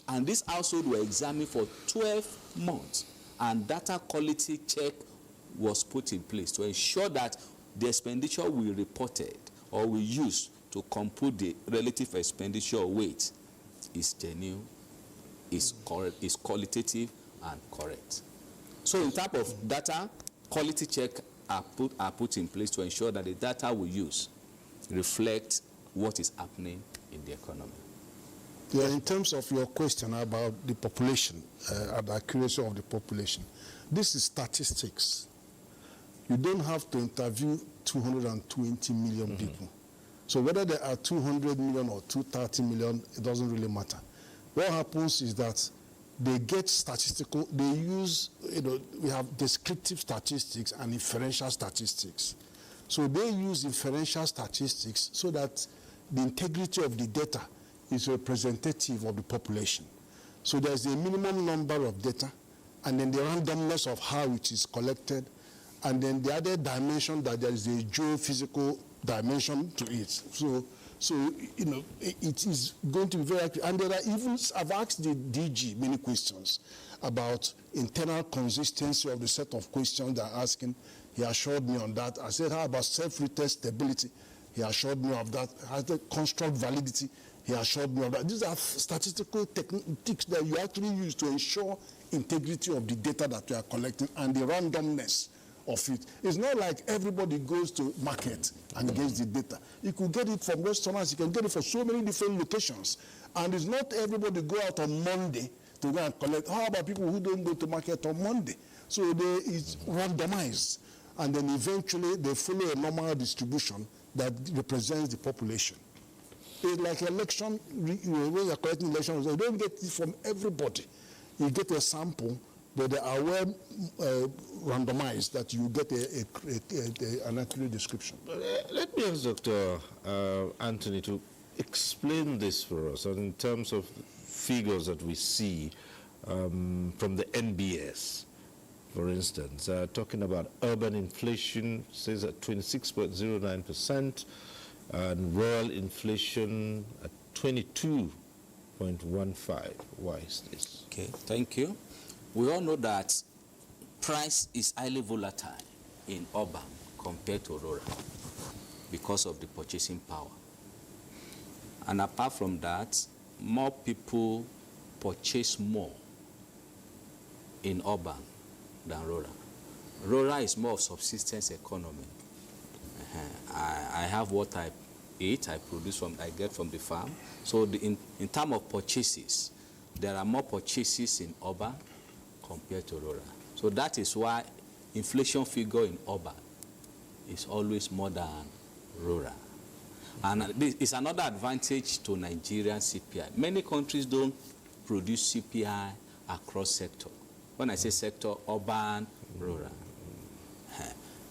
And this household were examined for 12 months, and data quality check was put in place to ensure that the expenditure we reported or we used to compute the relative expenditure weight is genuine, is correct, is qualitative and correct. So in terms of data, quality check are put in place to ensure that the data we use reflect what is happening in the economy. Yeah, in terms of your question about the population, and the accuracy of the population, this is statistics. You don't have to interview 220 million people. So whether there are 200 million or 230 million, it doesn't really matter. What happens is that they get statistical, they use, we have descriptive statistics and inferential statistics. So they use inferential statistics so that the integrity of the data is representative of the population. So there's a minimum number of data, and then the randomness of how it is collected, and then the other dimension that there is a geophysical dimension to it. So it is going to be very accurate. And there are even, I've asked the DG many questions about internal consistency of the set of questions they're asking. He assured me on that. I said, how about self-retest stability? He assured me of that. Has the construct validity? He assured me of that. These are statistical techniques that you actually use to ensure integrity of the data that you are collecting and the randomness of it. It's not like everybody goes to market and gets the data. You could get it from restaurants, you can get it from so many different locations. And it's not everybody go out on Monday to go and collect. How about people who don't go to market on Monday? So it's randomized. And then eventually they follow a normal distribution that represents the population. It's like election, when you're collecting elections, you don't get it from everybody. You get a sample, but they are well randomized that you get an accurate description. Let me ask Dr. Anthony to explain this for us in terms of figures that we see from the NBS. For instance, talking about urban inflation, says at 26.09%, and rural inflation at 22.15. Why is this? Okay, thank you. We all know that price is highly volatile in urban compared to rural because of the purchasing power. And apart from that, more people purchase more in urban than rural. Rural is more of subsistence economy. I have what I eat, I get from the farm. So in terms of purchases, there are more purchases in urban compared to rural. So that is why inflation figure in urban is always more than rural. And this is another advantage to Nigerian CPI. Many countries don't produce CPI across sector. When I say sector, urban, rural.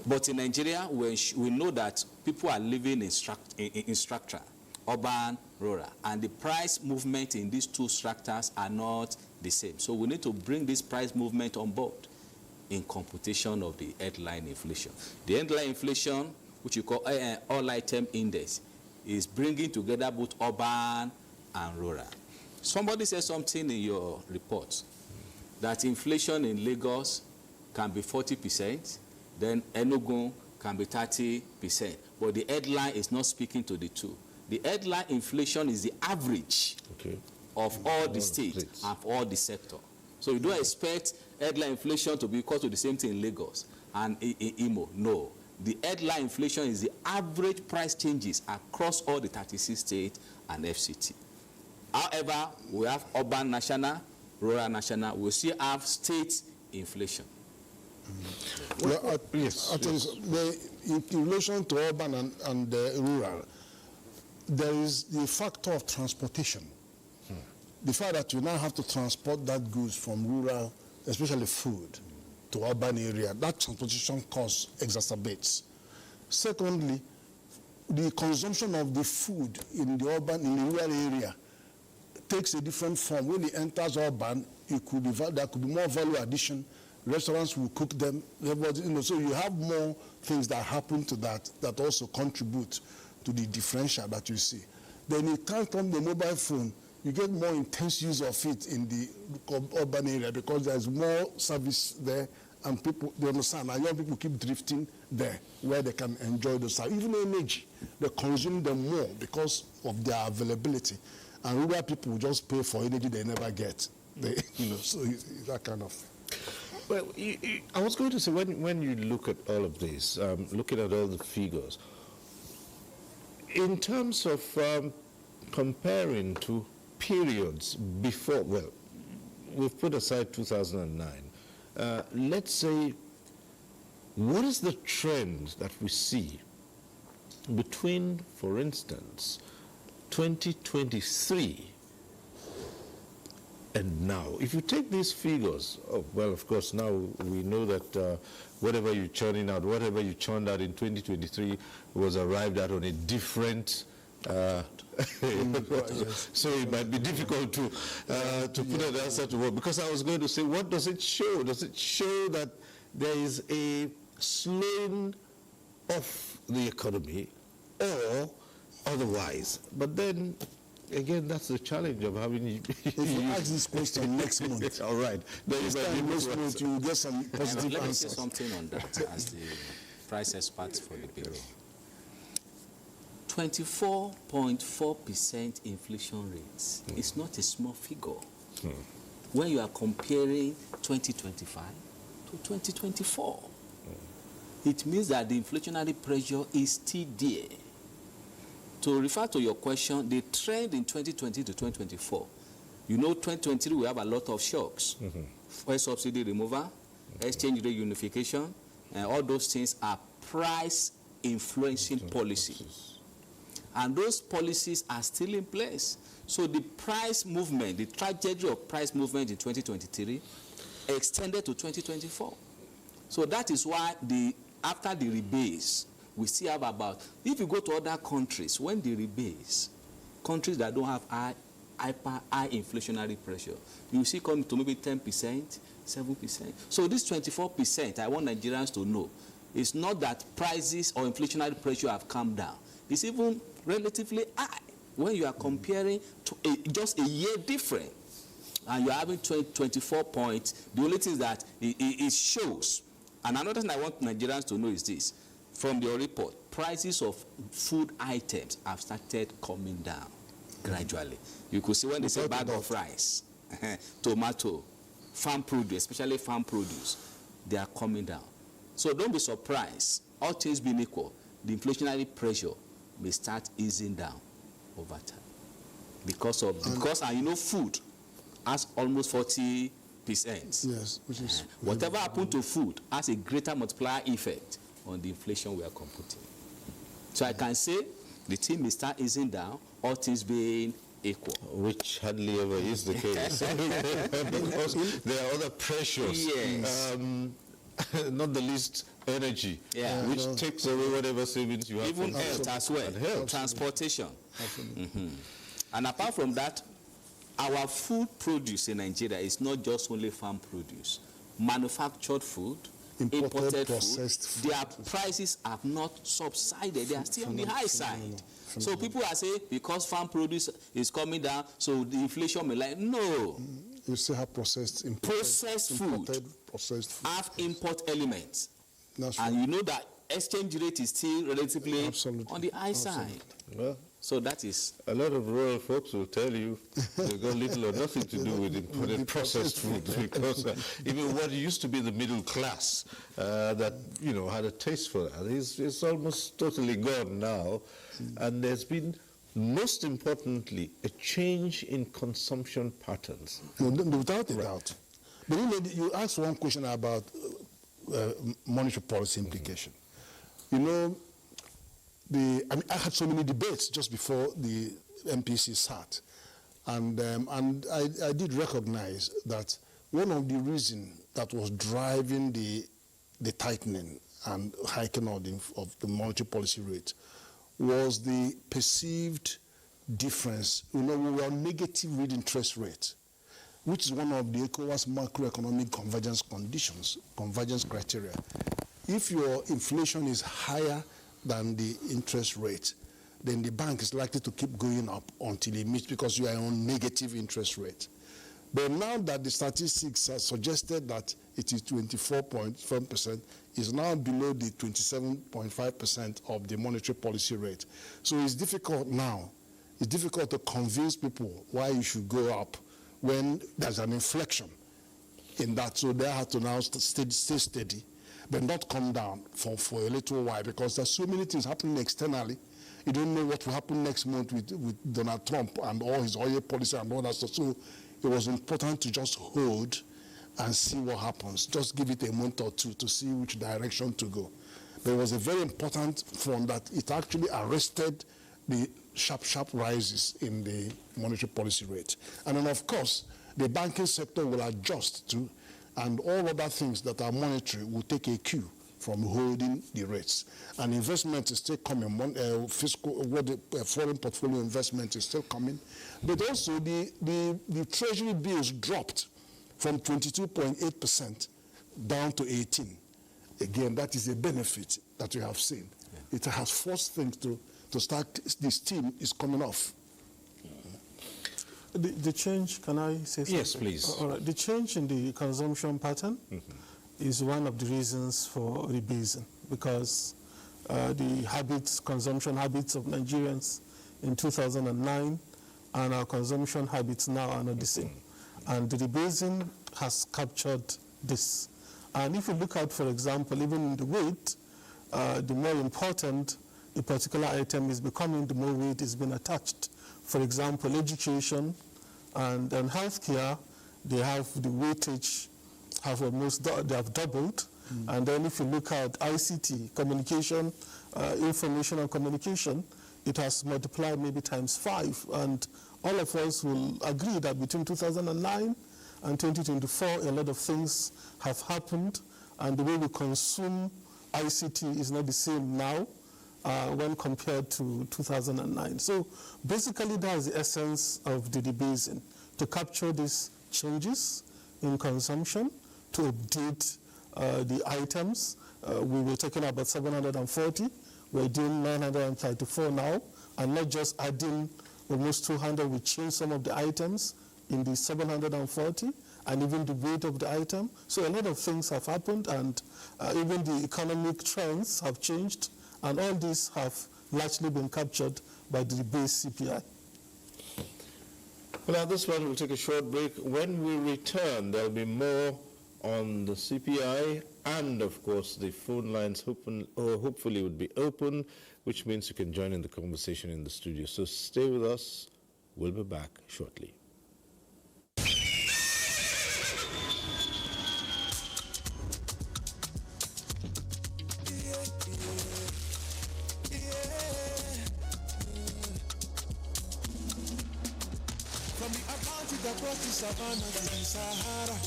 But in Nigeria, we know that people are living in structure, urban, rural, and the price movement in these two structures are not the same. So we need to bring this price movement on board in computation of the headline inflation. The headline inflation, which you call all item index, is bringing together both urban and rural. Somebody said something in your report that inflation in Lagos can be 40%, then Enugu can be 30%. But the headline is not speaking to the two. The headline inflation is the average of all the states and all the sector. So you don't expect headline inflation to be equal to the same thing in Lagos and Imo. No. The headline inflation is the average price changes across all the 36 states and FCT. However, we have urban national, rural national. We still have state inflation. Well, yes. In relation to urban and rural, there is the factor of transportation. The fact that you now have to transport that goods from rural, especially food, to urban area, that transportation cost exacerbates. Secondly, the consumption of the food in the rural area takes a different form. When it enters urban, there could be more value addition. Restaurants will cook them. So you have more things that happen to that also contribute to the differential that you see. Then it comes from the mobile phone. You get more intense use of it in the urban area because there's more service there, and people, they understand, and young people keep drifting there where they can enjoy those services. Even energy, they consume them more because of their availability. And rural people just pay for energy they never get. So that kind of thing. Well, I was going to say, when you look at all of this, looking at all the figures, in terms of comparing to periods before, well, we've put aside 2009. Let's say, what is the trend that we see between, for instance, 2023 and now? If you take these figures, well, of course, now we know that whatever you're churning out, whatever you churned out in 2023 was arrived at on a different so it might be difficult to put an answer to what, because I was going to say, what does it show? Does it show that there is a slowing of the economy or otherwise? But then again, that's the challenge of having. If you ask this question next month, all right. Next month you will get some positive Let me answers. say something on that as the price expert for the Bureau. 24.4% inflation rates is not a small figure when you are comparing 2025 to 2024. It means that the inflationary pressure is still there. To refer to your question, the trend in 2020 to 2024, you know, 2023 we have a lot of shocks. Fuel subsidy removal, exchange rate unification, and all those things are price influencing policies. And those policies are still in place. So the price movement, the trajectory of price movement in 2023 extended to 2024. So that is why after the rebase, we still have about, if you go to other countries, when they rebase, countries that don't have high inflationary pressure, you see come to maybe 10%, 7%. So this 24%, I want Nigerians to know, it's not that prices or inflationary pressure have come down. It's even relatively high when you are comparing to just a year different. And you're having 24 points. The only thing is that it shows. And another thing I want Nigerians to know is this. From your report, prices of food items have started coming down gradually. You could see when they say bag of rice, tomato, farm produce, especially farm produce, they are coming down. So don't be surprised. All things being equal, the inflationary pressure may start easing down over time. Because you know food has almost 40%. Yes, which is whatever happened to food has a greater multiplier effect on the inflation we are computing. So I can say the thing may start easing down, all things being equal. Which hardly ever is the case. Because there are other pressures. Yes. Not the least energy, Yeah. which takes away whatever savings you have. Even from health as well, health. transportation. And apart from that, our food produce in Nigeria is not just only farm produce. Manufactured food, imported processed food, their prices have not subsided. They are still on the high side. So people are saying because farm produce is coming down, so the inflation may lie. No. You still have processed food have import elements. That's and right. you know that exchange rate is still relatively on the high side. Well, so that is a lot of rural folks will tell you they've got little or nothing to do with imported processed food, because even what used to be the middle class that had a taste for that is almost totally gone now. And there's been, most importantly, a change in consumption patterns. No, without a doubt. But you asked one question about monetary policy implication. I had so many debates just before the MPC sat, and I did recognize that one of the reasons that was driving the tightening and hiking of the monetary policy rate was the perceived difference. We were on negative real interest rate, which is one of the ECOWAS macroeconomic convergence criteria. If your inflation is higher than the interest rate, then the bank is likely to keep going up until it meets, because you are on negative interest rate. But now that the statistics have suggested that it is 24.5%, is now below the 27.5% of the monetary policy rate. So it's difficult now. It's difficult to convince people why you should go up when there's an inflection in that. So they have to now stay steady, but not come down for a little while, because there's so many things happening externally. You don't know what will happen next month with Donald Trump and all his oil policy and all that stuff. So it was important to just hold and see what happens. Just give it a month or two to see which direction to go. There was a very important one that it actually arrested the sharp rises in the monetary policy rate. And then, of course, the banking sector will adjust to, and all other things that are monetary will take a cue from holding the rates. And investment is still coming. Foreign portfolio investment is still coming. But also the treasury bills dropped from 22.8% down to 18%. Again, that is a benefit that we have seen. Yeah. It has forced things to start, the steam is coming off. The change, can I say something? Yes, please. All right. The change in the consumption pattern is one of the reasons for rebasing, because the consumption habits of Nigerians in 2009 and our consumption habits now are not the same. And the rebasing has captured this. And if you look at, for example, even in the weight, the more important a particular item is becoming, the more weight is being attached. For example, education and healthcare, they have the weightage they have doubled. And then if you look at ICT, communication, information and communication, it has multiplied maybe times 5. And all of us will agree that between 2009 and 2024, a lot of things have happened, and the way we consume ICT is not the same now when compared to 2009. So basically, that's the essence of the rebasing, to capture these changes in consumption, to update the items. We were talking about 740. We're doing 934 now, and not just adding almost 200. We changed some of the items in the 740, and even the weight of the item. So a lot of things have happened, and even the economic trends have changed, and all these have largely been captured by the rebased CPI. Well, at this one, we'll take a short break. When we return, there'll be more on the CPI, and of course the phone lines hopefully would be open, which means you can join in the conversation in the studio. So stay with us. We'll be back shortly. From the Atlantic across the savannah to the Sahara,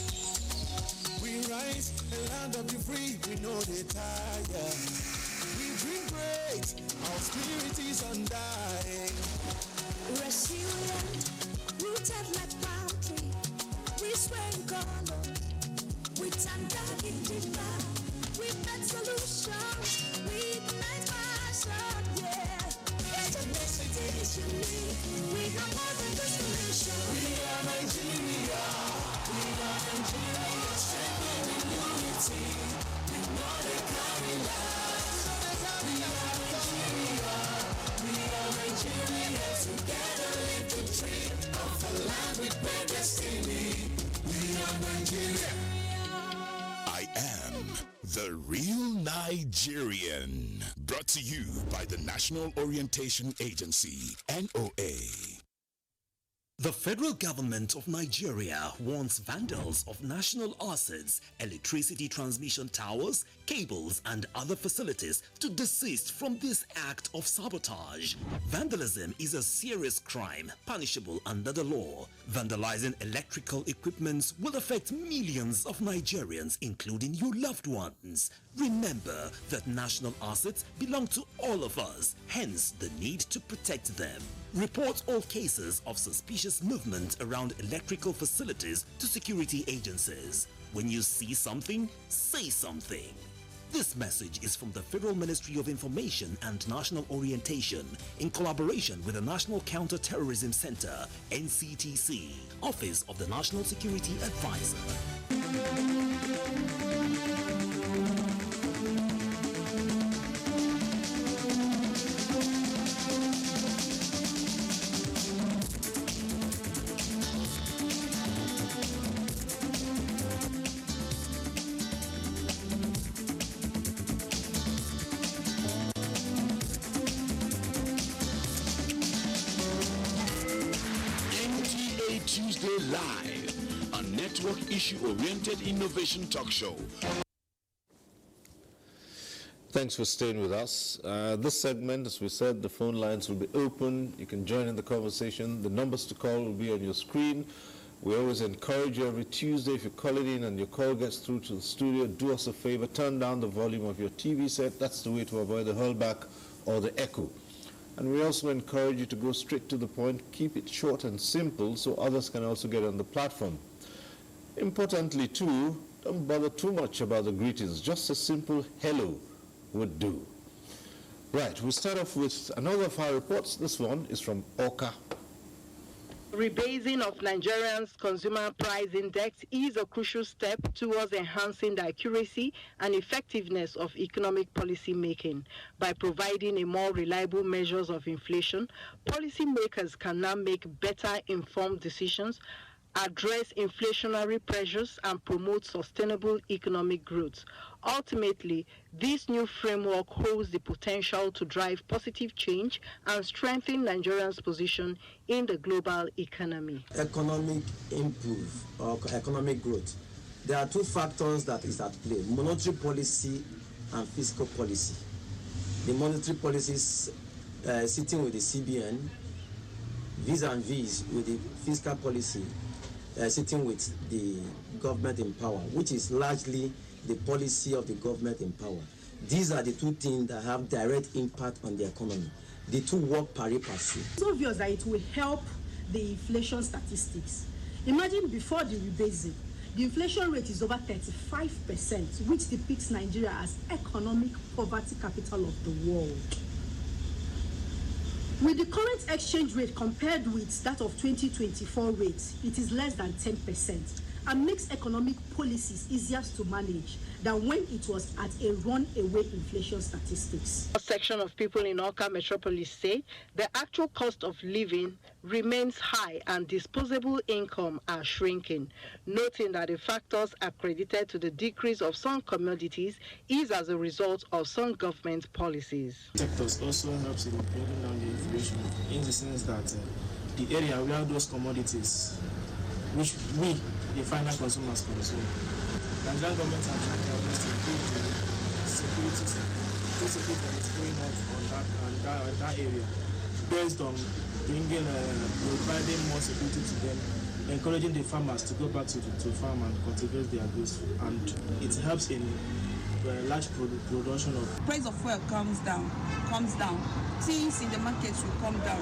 we rise and land up the free, we know they tire. We dream great, our spirit is undying. Resilient, rooted like palm tree, we swear in color, we stand up in the ground, we make solutions, we ignite passion, yeah. Ethnicity is unique, we have more than the solution. We are Nigeria, we are Nigeria, strength in unity, we know they carry lives. We are Nigeria, we are Nigeria, together live the dream of a land with great destiny. We are Nigeria. I am the real Nigerian. Brought to you by the National Orientation Agency, NOA. The federal government of Nigeria warns vandals of national assets, electricity transmission towers, cables, and other facilities to desist from this act of sabotage. Vandalism is a serious crime punishable under the law. Vandalizing electrical equipment will affect millions of Nigerians, including your loved ones. Remember that national assets belong to all of us, hence the need to protect them. Report all cases of suspicious movement around electrical facilities to security agencies. When you see something, say something. This message is from the Federal Ministry of Information and National Orientation in collaboration with the National Counter-Terrorism Center, NCTC, Office of the National Security Advisor. Tuesday Live, a network issue-oriented innovation talk show. Thanks for staying with us. This segment, as we said, the phone lines will be open. You can join in the conversation. The numbers to call will be on your screen. We always encourage you every Tuesday, if you're calling in and your call gets through to the studio, do us a favor, turn down the volume of your TV set. That's the way to avoid the hurlback or the echo. And we also encourage you to go straight to the point, keep it short and simple so others can also get on the platform. Importantly too, don't bother too much about the greetings, just a simple hello would do. Right, we'll start off with another of our reports. This one is from Oka. Rebasing of Nigeria's consumer price index is a crucial step towards enhancing the accuracy and effectiveness of economic policy making. By providing a more reliable measures of inflation, policymakers can now make better informed decisions, address inflationary pressures, and promote sustainable economic growth. Ultimately, this new framework holds the potential to drive positive change and strengthen Nigeria's position in the global economy. Economic improve or economic growth. There are two factors that is at play: monetary policy and fiscal policy. The monetary policies sitting with the CBN, vis-a-vis with the fiscal policy sitting with the government in power, which is largely the policy of the government in power. These are the two things that have direct impact on the economy. The two work pari passu. It's obvious that it will help the inflation statistics. Imagine before the rebasing, the inflation rate is over 35%, which depicts Nigeria as economic poverty capital of the world. With the current exchange rate compared with that of 2024 rates, it is less than 10% and makes economic policies easier to manage than when it was at a runaway inflation statistics. A section of people in Awka metropolis say the actual cost of living remains high and disposable income are shrinking, noting that the factors accredited to the decrease of some commodities is as a result of some government policies. Sectors also helps in bringing down the inflation in the sense that the area where those commodities, which we, the final consumers, consume, the Nigerian government are trying to improve the security that is going on that area, based on providing more security to them, encouraging the farmers to go back to farm and cultivate their goods, and it helps in large production of. Price of fuel comes down, things in the market will come down,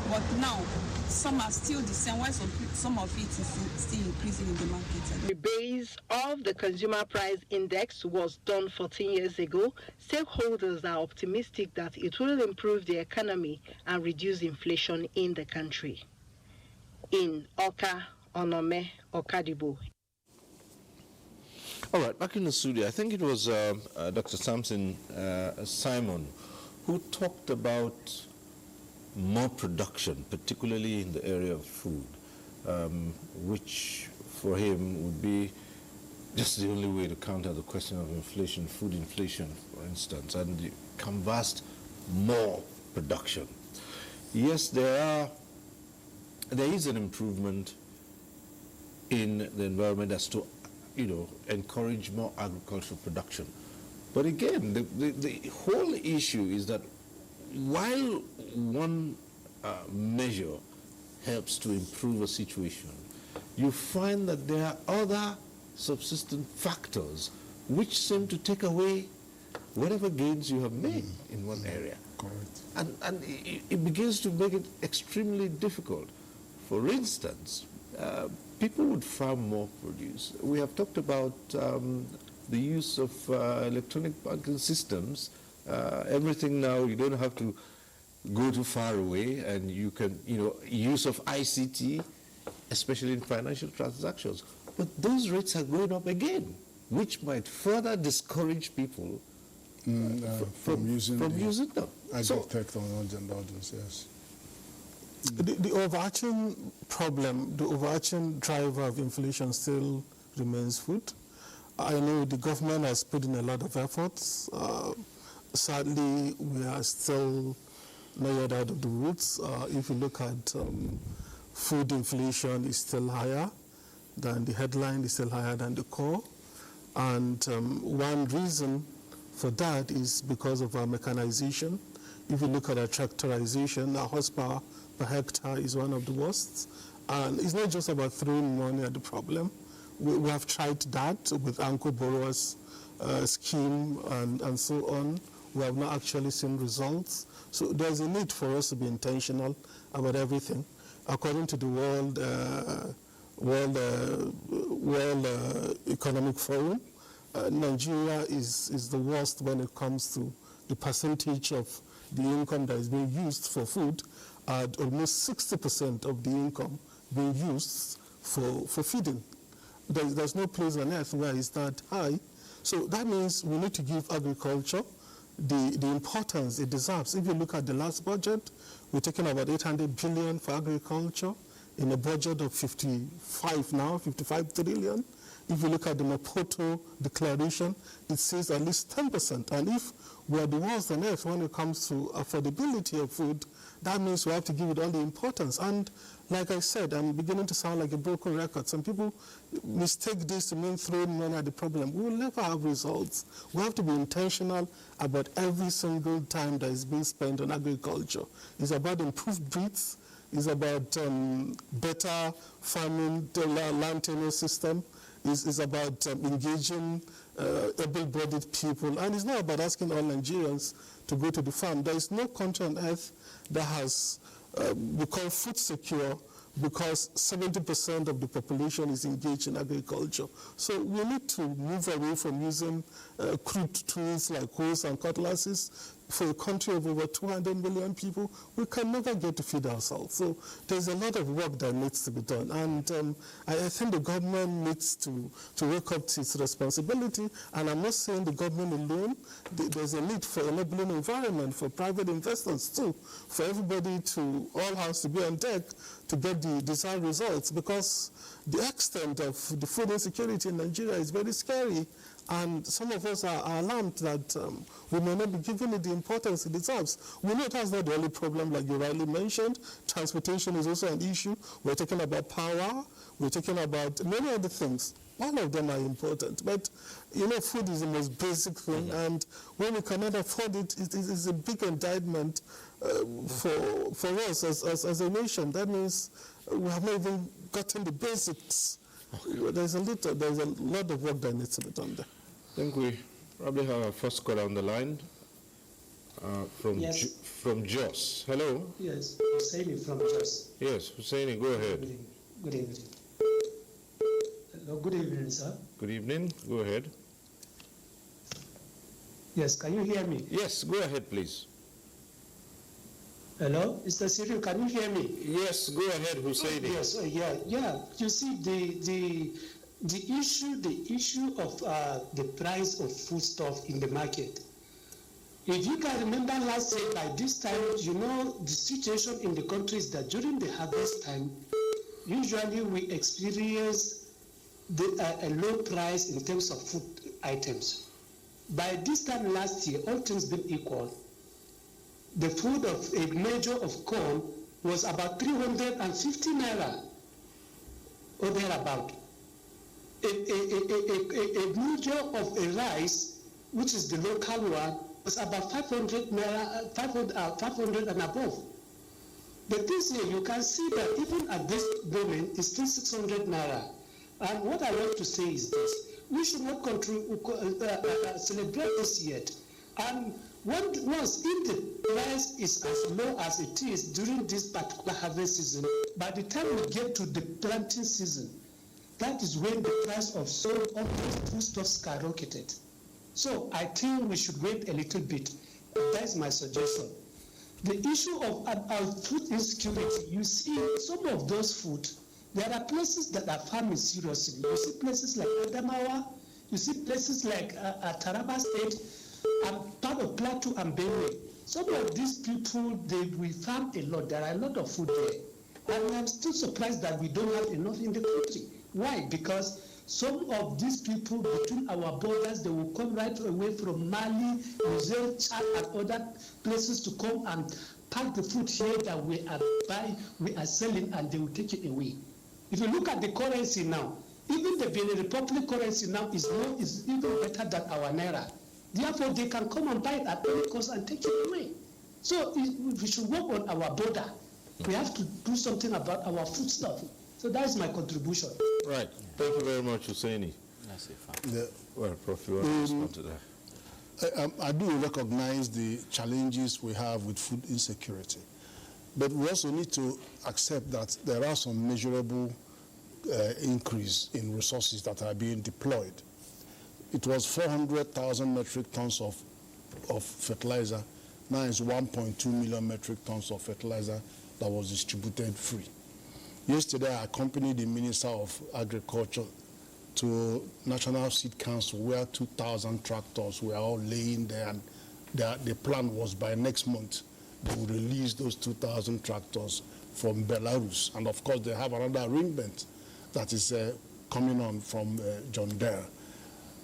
but now some are still the same, while some of it is still increasing in the market. The base of the consumer price index was done 14 years ago. Stakeholders are optimistic that it will improve the economy and reduce inflation in the country. In Awka, Onome, Okadibo. All right, back in the studio, I think it was Dr. Samson Simon who talked about more production, particularly in the area of food, which for him would be just the only way to counter the question of inflation, food inflation, for instance, and canvassed more production. Yes, there is an improvement in the environment as to, encourage more agricultural production. But again, the whole issue is that while one measure helps to improve a situation, you find that there are other subsistent factors which seem to take away whatever gains you have made in one area. Correct. And it begins to make it extremely difficult. For instance, people would farm more produce. We have talked about the use of electronic banking systems. Everything now, you don't have to go too far away, and you can, use of ICT, especially in financial transactions. But those rates are going up again, which might further discourage people from using them. Agri-tech and others, yes. The overarching problem, the overarching driver of inflation still remains food. I know the government has put in a lot of efforts. Sadly, we are still not yet out of the woods. If you look at food inflation is still higher than the headline, is still higher than the core. And one reason for that is because of our mechanization. If you look at our tractorization, our horsepower per hectare is one of the worst. And it's not just about throwing money at the problem. We have tried that with Anchor Borrowers scheme and so on. We have not actually seen results. So there's a need for us to be intentional about everything. According to the World Economic Forum, Nigeria is the worst when it comes to the percentage of the income that is being used for food. had almost 60% of the income being used for feeding. There's no place on earth where it's that high. So that means we need to give agriculture the importance it deserves. If you look at the last budget, we're talking about 800 billion for agriculture in a budget of 55 trillion. If you look at the Maputo declaration, it says at least 10%. And if we are the worst on earth when it comes to affordability of food, that means we have to give it all the importance. And like I said, I'm beginning to sound like a broken record. Some people mistake this to mean throwing money at the problem. We will never have results. We have to be intentional about every single time that is being spent on agriculture. It's about improved breeds. It's about better farming, land tenure system. It's about engaging able-bodied people. And it's not about asking all Nigerians to go to the farm. There is no country on earth that has become food secure because 70% of the population is engaged in agriculture. So we need to move away from using crude tools like hoes and cutlasses. For a country of over 200 million people, we can never get to feed ourselves. So there's a lot of work that needs to be done. And I think the government needs to wake up to its responsibility. And I'm not saying the government alone. There's a need for enabling environment for private investors too, for everybody to, all hands to be on deck to get the desired results, because the extent of the food insecurity in Nigeria is very scary. And some of us are alarmed that we may not be giving it the importance it deserves. We know that's not the only problem, like you rightly mentioned. Transportation is also an issue. We're talking about power. We're talking about many other things. All of them are important. But, you know, food is the most basic thing. And when we cannot afford it, it is a big indictment for us as a nation. That means we have not even gotten the basics. There's a lot of work that needs to be done there. I think we probably have our first caller on the line from Jos. Hello? Yes, Husseini from Jos. Yes, Husseini, go ahead. Good evening. Hello, good evening, sir. Good evening, go ahead. Yes, can you hear me? Yes, go ahead, please. Hello, Mr. Cyril, can you hear me? Yes, go ahead, Husseini. Yes, yeah. You see, the issue of the price of foodstuff in the market. If you can remember last year, by this time, you know, the situation in the country is that during the harvest time, usually we experience a low price in terms of food items. By this time last year, all things being equal, the food of a measure of corn was about 350 naira or thereabout. A measure of a rice, which is the local one, was about 500 naira, 500 and above. But this year, you can see that even at this moment, it's still 600 naira. And what I want to say is this: we should not celebrate this yet. And once if the price is as low as it is during this particular harvest season, by the time we get to the planting season, that is when the price of some of those foodstuffs skyrocketed. So I think we should wait a little bit. That's my suggestion. The issue of food insecurity, you see some of those food, there are places that are farming seriously. You see places like Adamawa, you see places like Taraba State, and part of Plateau and Benue. Some of these people, we farm a lot. There are a lot of food there. And I'm still surprised that we don't have enough in the country. Why? Because some of these people between our borders, they will come right away from Mali, Niger, Chad, and other places to come and pack the food here that we are buying, we are selling, and they will take it away. If you look at the currency now, even the Benin Republic currency now is even better than our Naira. Therefore, they can come and buy it at any cost and take it away. So we should work on our border. We have to do something about our food stuff. So that is my contribution. Right. Thank you very much, Husseini. That's it. Well, Prof, you want to respond to that? I do recognize the challenges we have with food insecurity. But we also need to accept that there are some measurable increase in resources that are being deployed. It was 400,000 metric tons of fertilizer. Now it's 1.2 million metric tons of fertilizer that was distributed free. Yesterday, I accompanied the Minister of Agriculture to National Seed Council, where 2,000 tractors were all laying there, and the plan was by next month they will release those 2,000 tractors from Belarus. And of course, they have another arrangement that is coming on from John Deere.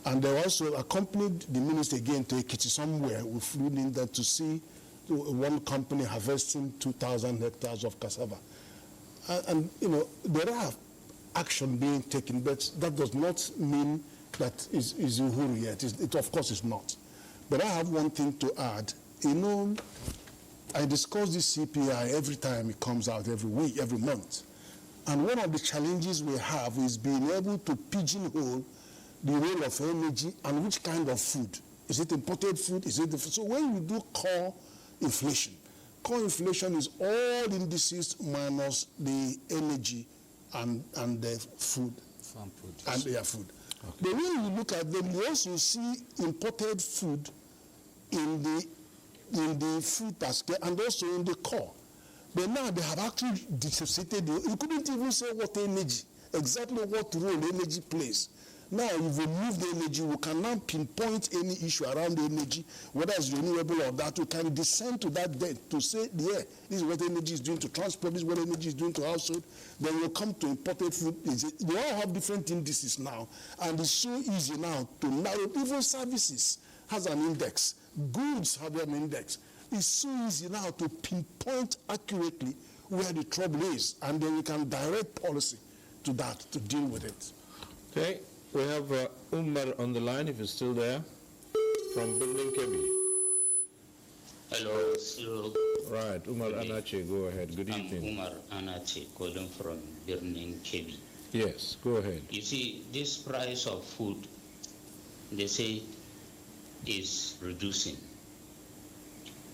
And they also accompanied the minister again to Ekiti somewhere. We flew in there to see one company harvesting 2,000 hectares of cassava. And you know, there are action being taken, but that does not mean that is Uhuru yet. It of course is not. But I have one thing to add. You know, I discuss this CPI every time it comes out, every week, every month. And one of the challenges we have is being able to pigeonhole the role of energy and which kind of food. Is it imported food? Is it the food? So when you do core inflation is all indices minus the energy and the food. And their food. Okay. But when you look at them, you also see imported food in the food basket and also in the core. But now they have actually dissociated. You couldn't even say what energy, exactly what role energy plays. Now you've removed the energy, we can now pinpoint any issue around the energy, whether it's renewable or that, we can descend to that depth to say, yeah, this is what energy is doing to transport, this is what energy is doing to household. Then we'll come to imported food. They all have different indices now, and it's so easy now to narrow. Even services has an index, goods have an index. It's so easy now to pinpoint accurately where the trouble is, and then we can direct policy to that, to deal with it. Okay. We have Umar on the line, if he's still there, from Building Kebi. Hello, sir. Right, Umar Anache, go ahead. Good evening. I'm Umar Anache, calling from Building Kebi. Yes, go ahead. You see, this price of food, they say, is reducing.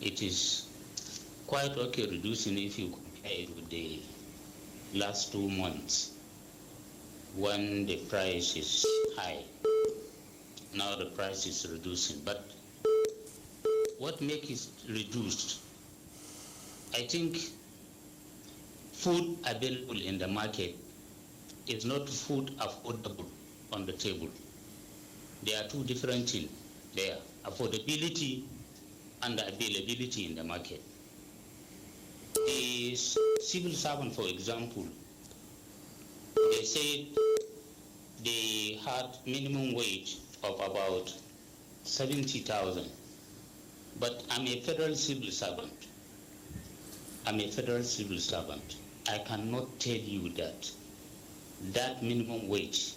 It is quite okay reducing if you compare it with the last 2 months, when the price is high. Now the price is reducing. But what makes it reduced? I think food available in the market is not food affordable on the table. There are two different things there, affordability and availability in the market. The civil servant, for example, they said they had minimum wage of about 70,000. But I'm a federal civil servant. I cannot tell you that minimum wage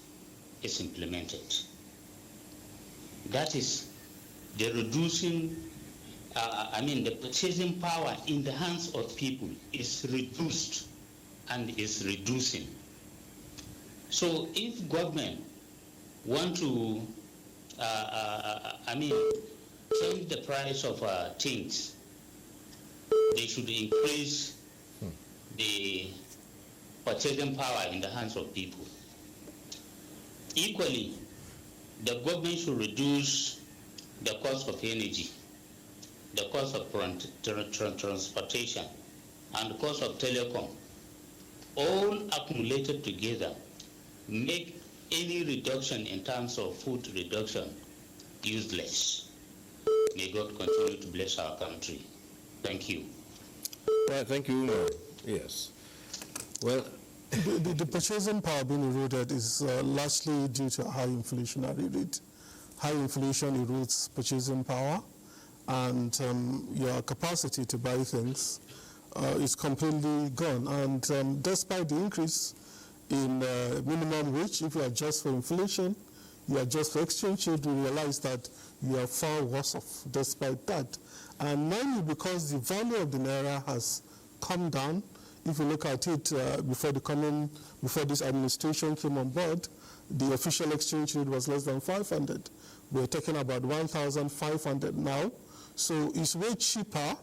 is implemented. That is the reducing, the purchasing power in the hands of people is reduced and is reducing. So if government want to, change the price of things, they should increase the purchasing power in the hands of people. Equally, the government should reduce the cost of energy, the cost of transportation, and the cost of telecom, all accumulated together. Make any reduction in terms of food reduction useless. May God continue to bless our country. Thank you. Right, thank you, Umar. Yes. Well, the purchasing power being eroded is largely due to a high inflationary rate. High inflation erodes purchasing power, and your capacity to buy things is completely gone. And despite the increase in minimum wage, if you adjust for inflation, you adjust for exchange rate, you realize that you are far worse off despite that. And mainly because the value of the naira has come down. If you look at it before this administration came on board, the official exchange rate was less than 500. We're talking about 1,500 now. So it's way cheaper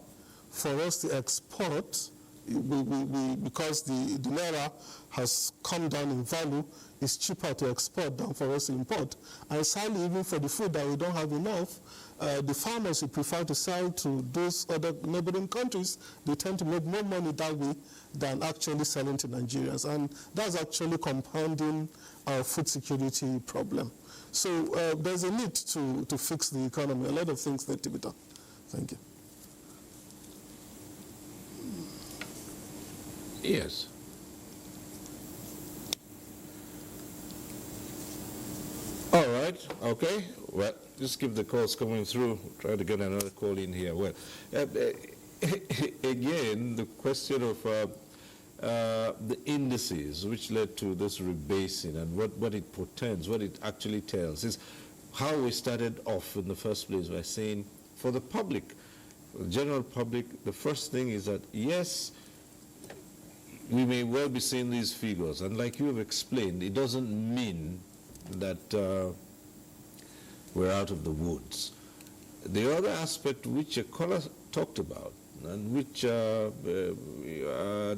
for us to export because the naira has come down in value, it's cheaper to export than for us to import. And sadly, even for the food that we don't have enough, the farmers who prefer to sell to those other neighboring countries, they tend to make more money that way than actually selling to Nigerians. And that's actually compounding our food security problem. So there's a need to fix the economy. A lot of things need to be done. Thank you. Yes. All right. Okay. Well, just keep the calls coming through. Try to get another call in here. Well, again, the question of the indices which led to this rebasing and what it portends, what it actually tells, is how we started off in the first place by saying, for the public, the general public, the first thing is that, yes, we may well be seeing these figures, and like you have explained, it doesn't mean that we're out of the woods. The other aspect which a caller talked about, and which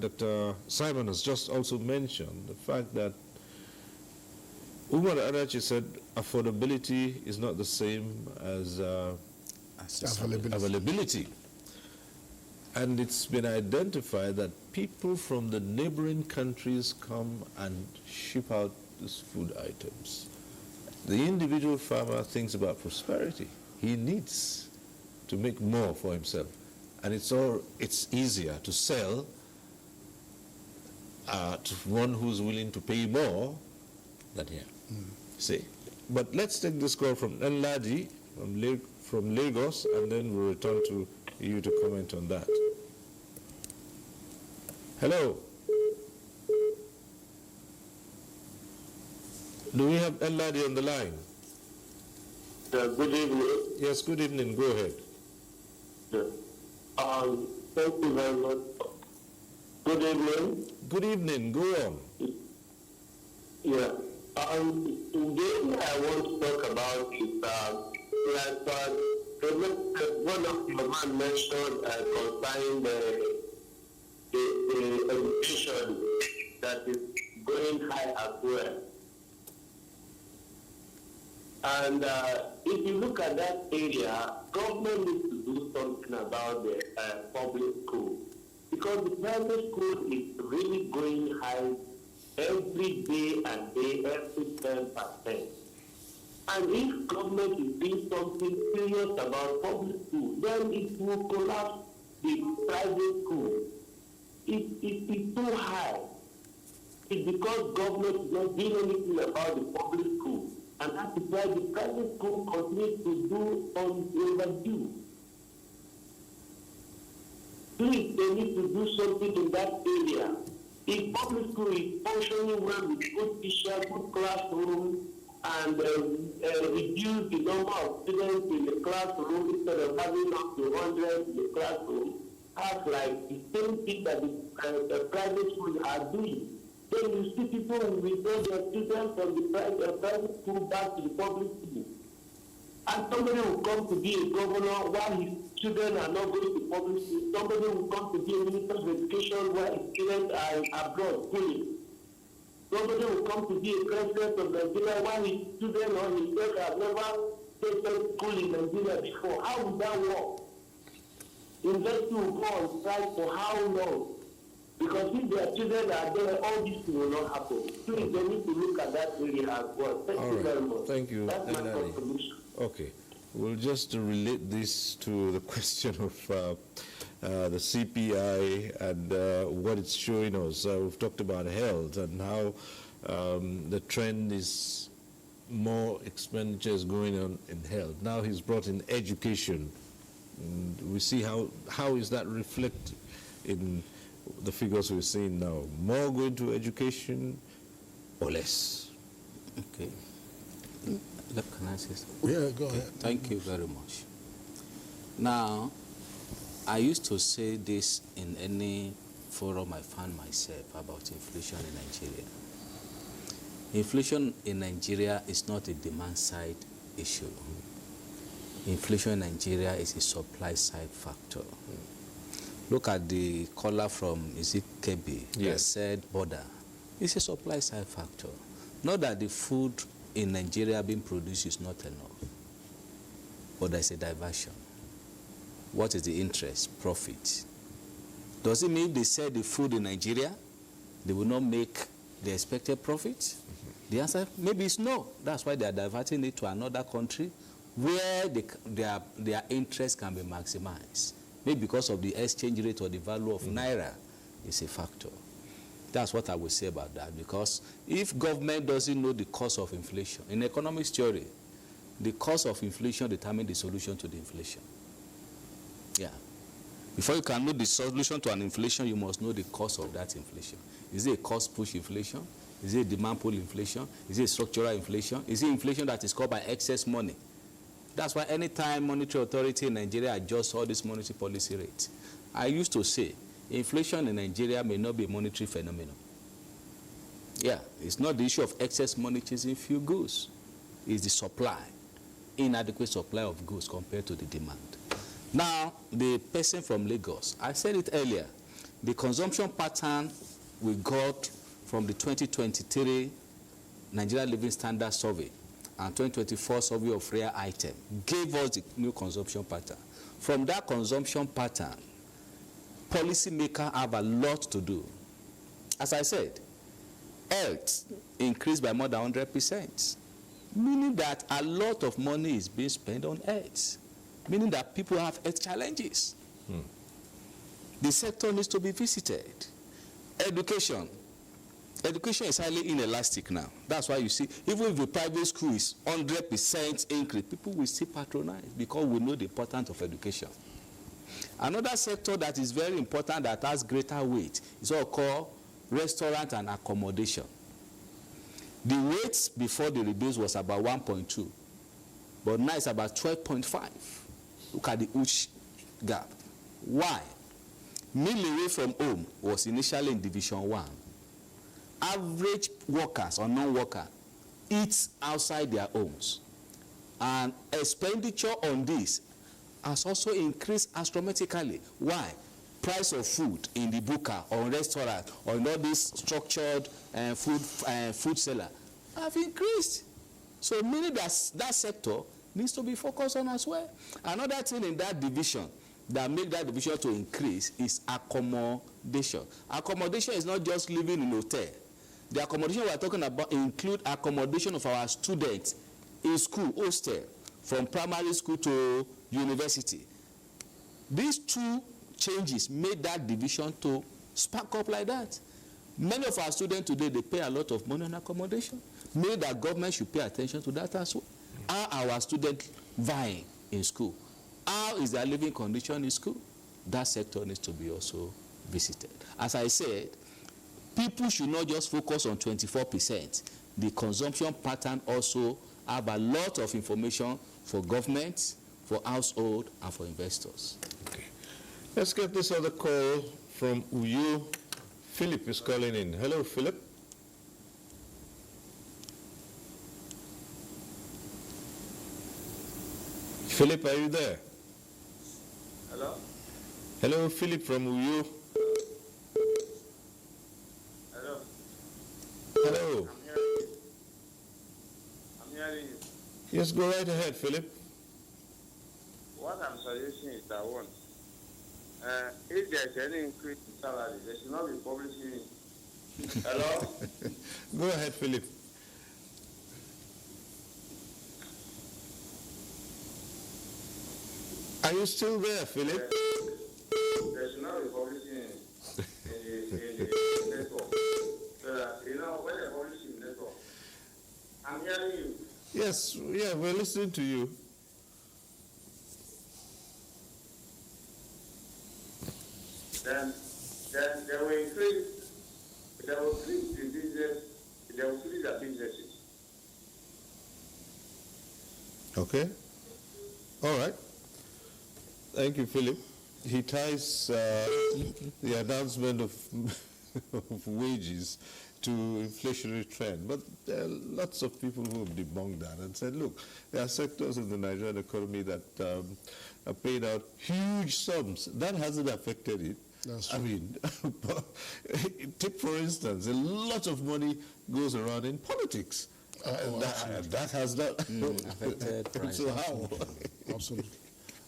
Dr. Simon has just also mentioned, the fact that Umar Adachi said affordability is not the same as availability. And it's been identified that people from the neighboring countries come and ship out these food items. The individual farmer thinks about prosperity. He needs to make more for himself. And it's easier to sell to one who's willing to pay more than here. See? But let's take this call from Nladi from Lagos, and then we'll return to you to comment on that. Hello. Do we have Nladi on the line? Good evening. Yes, good evening. Go ahead. Thank you very much. Good evening. Good evening. Go on. Yeah. Today I want to talk about is one of your man mentioned concerning the education that is going high as well. And if you look at that area, government needs to do something about the public school, because the private school is really going high every day and day, every 10%. And if government is doing something serious about public school, then it will collapse the private school. It's too high. It's because government is not doing anything about the public school. And that's why the private school continues to do overdue. Please, they need to do something in that area. If public school is functioning well with good teachers, good classroom, and reduce the number of students in the classroom instead of having up to 100 in the classroom, have like the same thing that the private schools are doing. Then you see people will withdraw their students from the private school back to the public school. And somebody will come to be a governor while his children are not going to public school. Somebody will come to be a minister of education while his children are abroad schooling. Somebody will come to be a president of Nigeria while his children or himself have never taken school in Nigeria before. How would that work? University will go on strike for how long? Because if their children are there, all this will not happen. Please, they need to look at that area as well. Thank you very much. Thank you. That's my contribution. Okay. We'll just relate this to the question of the CPI and what it's showing us. We've talked about health and how the trend is more expenditure is going on in health. Now he's brought in education. And we see how is that reflected in the figures we're seeing now. More going to education or less? Okay. Can I say something? Yeah, go ahead. Thank you very much. Now, I used to say this in any forum I found myself about inflation in Nigeria. Inflation in Nigeria is not a demand-side issue. Inflation in Nigeria is a supply-side factor. Look at the caller from Kebbi that said border. It's a supply side factor. Not that the food in Nigeria being produced is not enough, but there's a diversion. What is the interest? Profit. Does it mean they sell the food in Nigeria, they will not make the expected profit? The answer maybe is no. That's why they are diverting it to another country where their interest can be maximized. Maybe because of the exchange rate or the value of naira is a factor. That's what I will say about that, because if government doesn't know the cause of inflation, in economics theory, the cause of inflation determines the solution to the inflation. Yeah. Before you can know the solution to an inflation, you must know the cause of that inflation. Is it a cost push inflation? Is it a demand pull inflation? Is it a structural inflation? Is it inflation that is caused by excess money? That's why anytime monetary authority in Nigeria adjusts all these monetary policy rates, I used to say, inflation in Nigeria may not be a monetary phenomenon. Yeah, it's not the issue of excess money chasing few goods. It's the supply, inadequate supply of goods compared to the demand. Now, the person from Lagos, I said it earlier, the consumption pattern we got from the 2023 Nigeria Living Standard Survey and 2024 Survey of Rare Items gave us the new consumption pattern. From that consumption pattern, policymakers have a lot to do. As I said, health increased by more than 100%, meaning that a lot of money is being spent on health, meaning that people have health challenges. The sector needs to be visited. Education is highly inelastic now. That's why you see, even if the private school is 100% increase, people will still patronize because we know the importance of education. Another sector that is very important that has greater weight is what we call restaurant and accommodation. The weight before the rebase was about 1.2, but now it's about 12.5. Look at the huge gap. Why? Meal away from home was initially in Division 1. Average workers or non-worker eat outside their homes. And expenditure on this has also increased astronomically. Why? Price of food in the buka or restaurant or in all these structured food seller have increased. So meaning that sector needs to be focused on as well. Another thing in that division that make that division to increase is accommodation. Accommodation is not just living in a hotel. The accommodation we are talking about include accommodation of our students in school, hostel, from primary school to university. These two changes made that division to spark up like that. Many of our students today, they pay a lot of money on accommodation. Maybe that government should pay attention to that as well. Are our students vying in school? How is their living condition in school? That sector needs to be also visited. As I said, people should not just focus on 24%. The consumption pattern also have a lot of information for government, for household, and for investors. Okay. Let's get this other call from Uyo. Philip is calling in. Hello, Philip. Philip, are you there? Hello? Hello, Philip from Uyo. Hello? Hello. I'm hearing you. Yes, go right ahead, Philip. What I'm suggesting is that one, if there's any increase in salary, they should not be publishing it. Hello? Go ahead, Philip. Are you still there, Philip? They should not be publishing it in the network. So that, when they're publishing in the network, I'm hearing you. Yes, yeah, we're listening to you. Then they will increase the business, they will increase their businesses. Okay. All right. Thank you, Philip. He ties the announcement of of wages to inflationary trend. But there are lots of people who have debunked that and said, look, there are sectors in the Nigerian economy that are paid out huge sums. That hasn't affected it. That's I true. mean, take for instance, a lot of money goes around in politics. That has not affected prices. So how? Absolutely.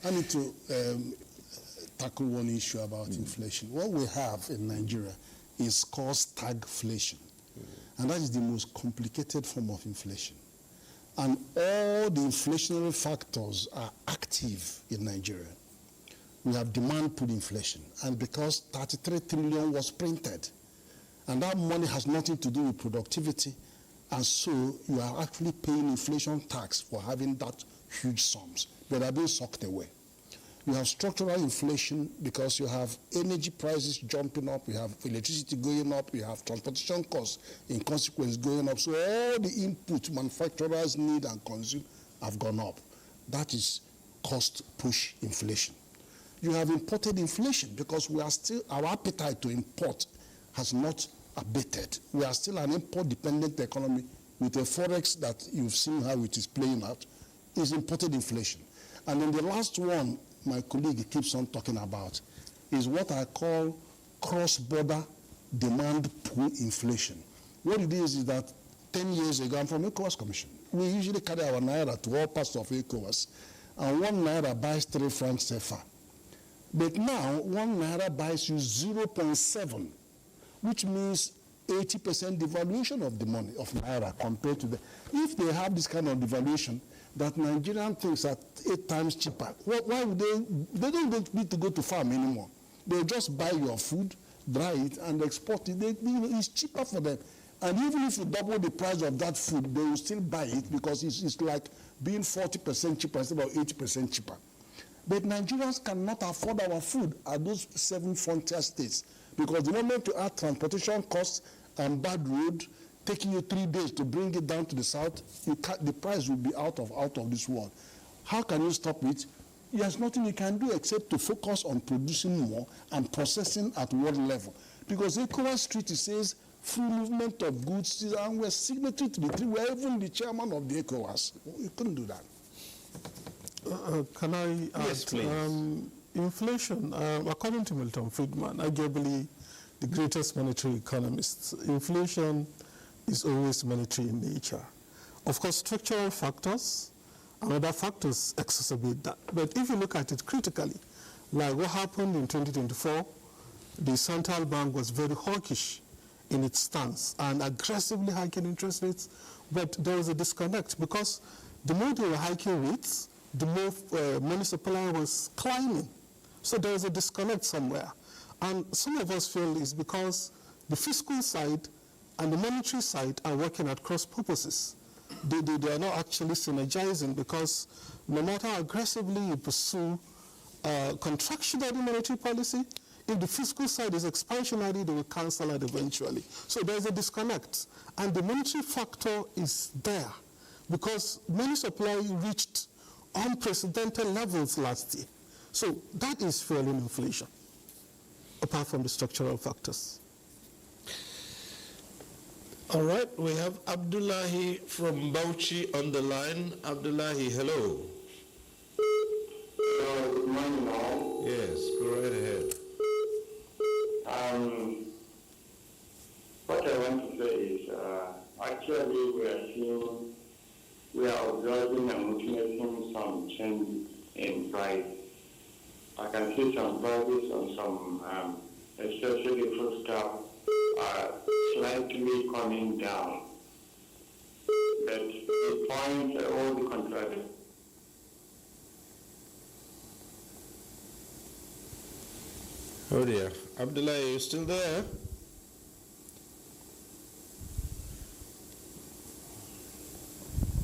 I need to tackle one issue about inflation. What we have in Nigeria is called stagflation. And that is the most complicated form of inflation. And all the inflationary factors are active in Nigeria. We have demand-pull inflation. And because 33 trillion was printed, and that money has nothing to do with productivity, and so you are actually paying inflation tax for having that huge sums, but are being sucked away. You have structural inflation because you have energy prices jumping up, you have electricity going up, you have transportation costs in consequence going up. So all the input manufacturers need and consume have gone up. That is cost push inflation. You have imported inflation because we are still, our appetite to import has not abated. We are still an import-dependent economy with a forex that you've seen how it is playing out, is imported inflation. And then the last one my colleague keeps on talking about is what I call cross-border demand pull inflation. What it is that 10 years ago, I'm from ECOWAS Commission. We usually carry our naira to all parts of ECOWAS, and 1 naira buys 3 francs CFA. But now, 1 naira buys you 0.7, which means 80% devaluation of the money of naira compared to the. If they have this kind of devaluation, that Nigerian things are 8 times cheaper. Why would they don't need to go to farm anymore. They'll just buy your food, dry it, and export it. It's cheaper for them. And even if you double the price of that food, they will still buy it because it's like being 40% cheaper instead of 80% cheaper. But Nigerians cannot afford our food at those 7 frontier states because the moment you add transportation costs and bad road, taking you 3 days to bring it down to the south, the price will be out of this world. How can you stop it? There's nothing you can do except to focus on producing more and processing at world level. Because ECOWAS Treaty says free movement of goods, and we're signatory to the treaty. We're even the chairman of the ECOWAS. We couldn't do that. Can I add? Yes, please. Inflation, according to Milton Friedman, arguably the greatest monetary economist, inflation is always monetary in nature. Of course, structural factors and other factors exacerbate that. But if you look at it critically, like what happened in 2024, the central bank was very hawkish in its stance and aggressively hiking interest rates, but there was a disconnect because the more they were hiking rates, the more money supply was climbing. So there was a disconnect somewhere. And some of us feel it's because the fiscal side and the monetary side are working at cross purposes. They are not actually synergizing because no matter how aggressively you pursue contractionary monetary policy, if the fiscal side is expansionary, they will cancel it eventually. So there's a disconnect. And the monetary factor is there because money supply reached unprecedented levels last year. So that is fueling inflation, apart from the structural factors. All right, we have Abdullahi from Bauchi on the line. Abdullahi, hello. Hello, good morning all. Yes, go right ahead. What I want to say is, actually we are observing and witnessing some change in price. I can see some prices on some, especially foodstuff, are slightly coming down. But the point all the contrary. Oh dear. Abdullah, are you still there?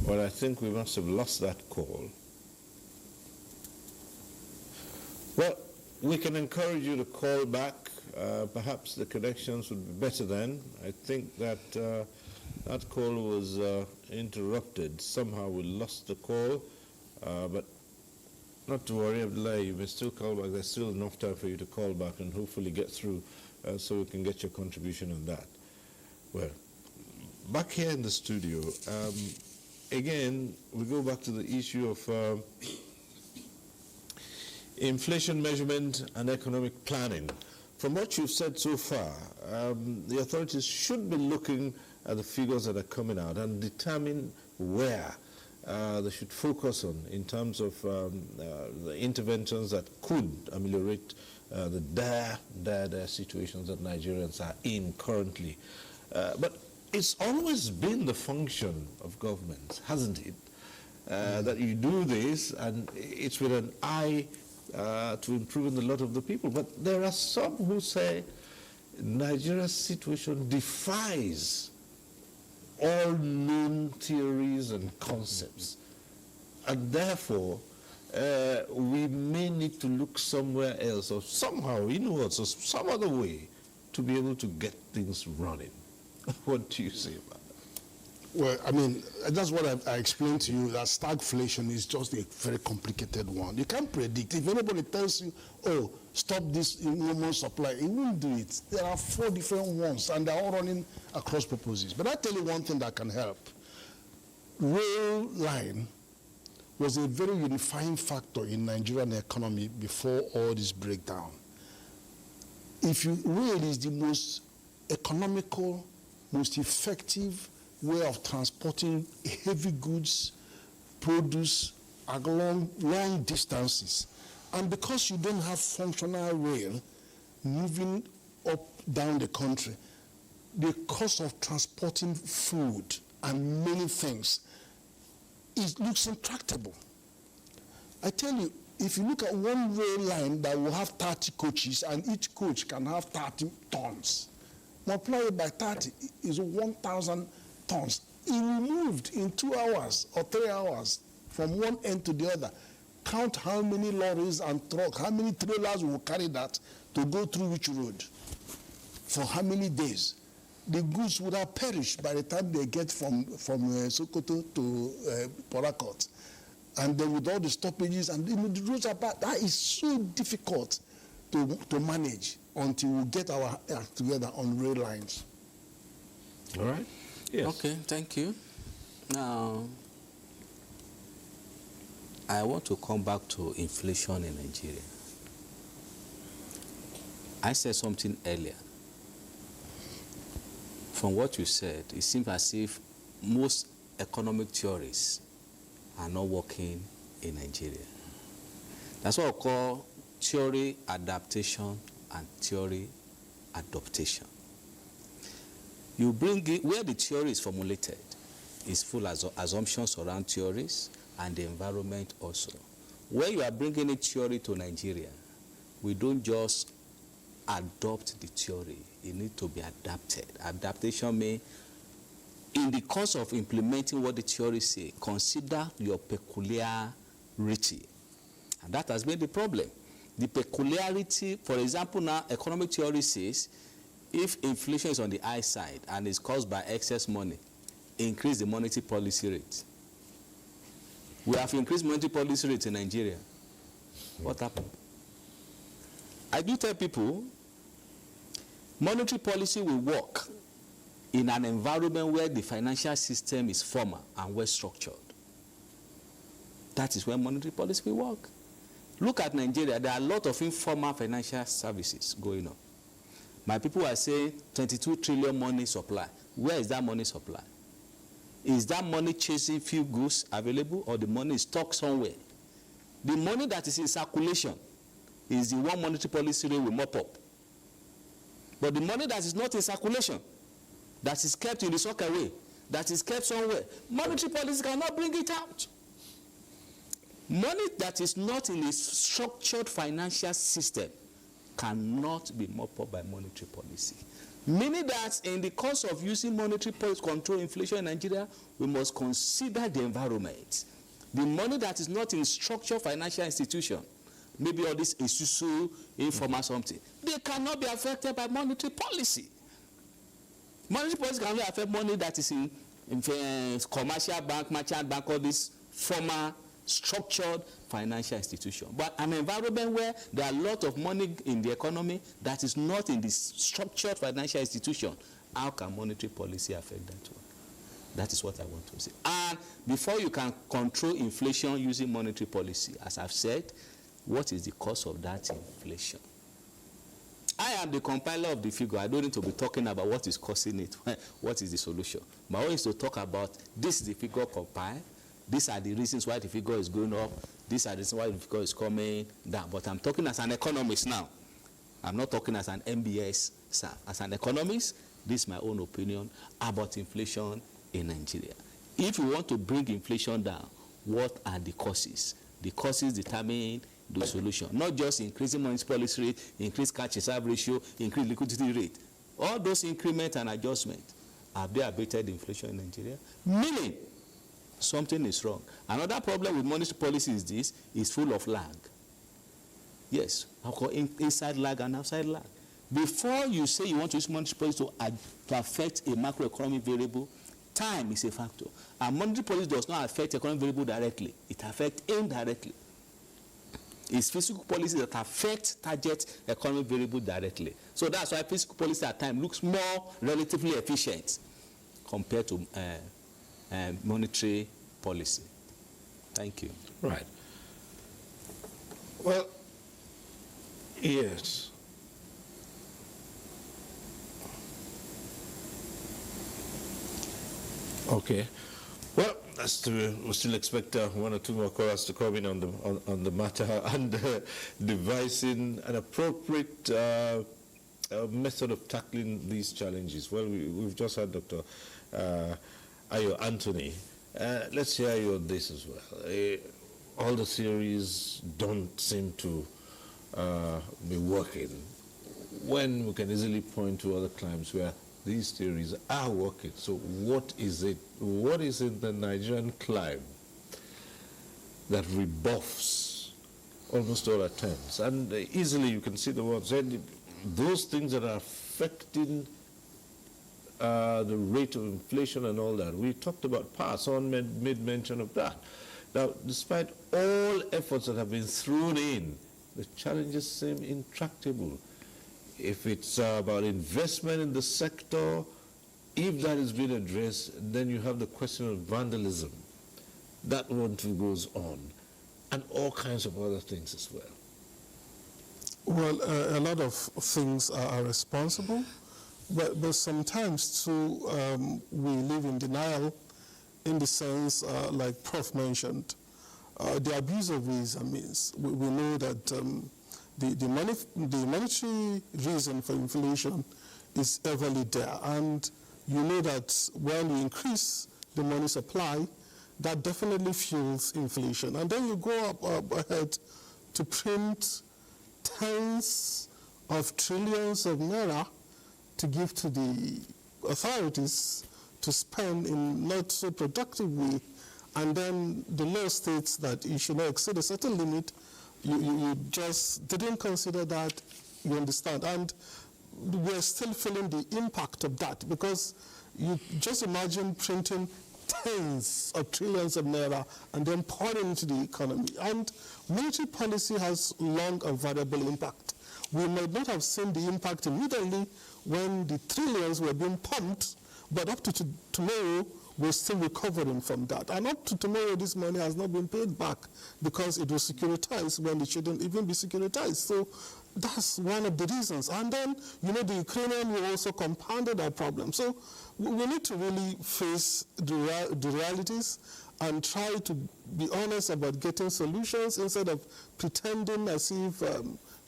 Well, I think we must have lost that call. Well, we can encourage you to call back. Perhaps the connections would be better then. I think that that call was interrupted. Somehow we lost the call, but Not to worry, Abdullah, you may still call back. There's still enough time for you to call back and hopefully get through so we can get your contribution on that. Well, back here in the studio, again, we go back to the issue of inflation measurement and economic planning. From what you've said so far, the authorities should be looking at the figures that are coming out and determine where they should focus on in terms of the interventions that could ameliorate the dire situations that Nigerians are in currently. But it's always been the function of government, hasn't it, that you do this, and it's with an eye to improving the lot of the people. But there are some who say Nigeria's situation defies all known theories and concepts, and therefore we may need to look somewhere else or somehow inwards or some other way to be able to get things running. What do you say about that? Well, I mean, that's what I explained to you, that stagflation is just a very complicated one. You can't predict. If anybody tells you, oh, stop this enormous supply, it won't do it. There are 4 different ones, and they're all running across purposes. But I'll tell you one thing that can help. Rail line was a very unifying factor in Nigerian economy before all this breakdown. Rail is the most economical, most effective way of transporting heavy goods, produce along long distances. And because you don't have functional rail moving up, down the country, the cost of transporting food and many things, it looks intractable. I tell you, if you look at one rail line that will have 30 coaches and each coach can have 30 tons, multiply it by 30 is 1,000 tons. It moved in 2 hours or 3 hours from one end to the other. Count how many lorries and trucks, how many trailers will carry that to go through which road, for how many days. The goods would have perished by the time they get from Sokoto to Port Harcourt. And then with all the stoppages, and the roads are bad. That is so difficult to manage until we get our act together on rail lines. All right? Yes. Okay, thank you. Now, I want to come back to inflation in Nigeria. I said something earlier. From what you said, it seems as if most economic theories are not working in Nigeria. That's what I call theory adaptation and theory adaptation. You bring it where the theory is formulated is full of assumptions around theories and the environment also. Where you are bringing a theory to Nigeria, we don't just adopt the theory. It needs to be adapted. Adaptation means, in the course of implementing what the theory says, consider your peculiarity. And that has been the problem. The peculiarity, for example, now economic theory says, if inflation is on the high side and is caused by excess money, increase the monetary policy rate. We have increased monetary policy rate in Nigeria. What happened? I do tell people, monetary policy will work in an environment where the financial system is formal and well structured. That is where monetary policy will work. Look at Nigeria. There are a lot of informal financial services going on. My people are saying 22 trillion money supply. Where is that money supply? Is that money chasing few goods available, or the money is stuck somewhere? The money that is in circulation is the one monetary policy rate will mop up. But the money that is not in circulation, that is kept in the sock away, that is kept somewhere, monetary policy cannot bring it out. Money that is not in a structured financial system cannot be mopped up by monetary policy. Meaning that in the course of using monetary policy to control inflation in Nigeria, we must consider the environment. The money that is not in structured financial institution, maybe all this isusu, informal something, they cannot be affected by monetary policy. Monetary policy can only affect money that is in commercial bank, merchant bank, all this formal structured financial institution. But an environment where there are a lot of money in the economy that is not in the structured financial institution, how can monetary policy affect that one? That is what I want to say. And before you can control inflation using monetary policy, as I've said, what is the cause of that inflation? I am the compiler of the figure. I don't need to be talking about what is causing it, what is the solution. My own is to talk about this is the figure compiled, these are the reasons why the figure is going up, these are the reasons why the figure is coming down. But I'm talking as an economist now. I'm not talking as an MBS staff. As an economist, this is my own opinion about inflation in Nigeria. If you want to bring inflation down, what are the causes? The causes determine the solution. Not just increasing monetary policy rate, increase cash reserve ratio, increase liquidity rate. All those increments and adjustments, have they abated inflation in Nigeria? Meaning, something is wrong. Another problem with monetary policy is this, is full of lag. Yes, I'll call inside lag and outside lag. Before you say you want to use monetary policy to affect a macroeconomic variable, time is a factor. And monetary policy does not affect economic variable directly. It affects indirectly. It's fiscal policy that affects target economic variable directly. So that's why fiscal policy at times looks more relatively efficient compared to monetary policy. Thank you. Right. Well, yes. Okay. Well, we still expect one or two more callers to come in on the matter and devising an appropriate method of tackling these challenges. Well, we've just heard Dr. Ayo Anthony. Let's hear you on this as well. All the theories don't seem to be working when we can easily point to other climes where these theories are working. So what is it? What is in the Nigerian climate that rebuffs almost all attempts? And easily you can see the ones, those things that are affecting the rate of inflation and all that. We talked about past, someone made mention of that. Now, despite all efforts that have been thrown in, the challenges seem intractable. If it's about investment in the sector, if that is being addressed, then you have the question of vandalism. That one too goes on, and all kinds of other things as well. Well, a lot of things are responsible, but sometimes too we live in denial in the sense, like Prof mentioned, the abuse of ways and means. We know that the monetary reason for inflation is everly there, and you know that when you increase the money supply, that definitely fuels inflation. And then you go up ahead to print tens of trillions of naira to give to the authorities to spend in not so productive way, and then the law states that you should not exceed a certain limit. You just didn't consider that, you understand. And we're still feeling the impact of that, because you just imagine printing tens of trillions of naira and then pouring into the economy. And monetary policy has long and variable impact. We might not have seen the impact immediately when the trillions were being pumped, but up to tomorrow, we're still recovering from that. And up to tomorrow, this money has not been paid back because it was securitized when it shouldn't even be securitized. So that's one of the reasons. And then, you know, the Ukrainian war also compounded that problem. So we need to really face the realities and try to be honest about getting solutions instead of pretending as if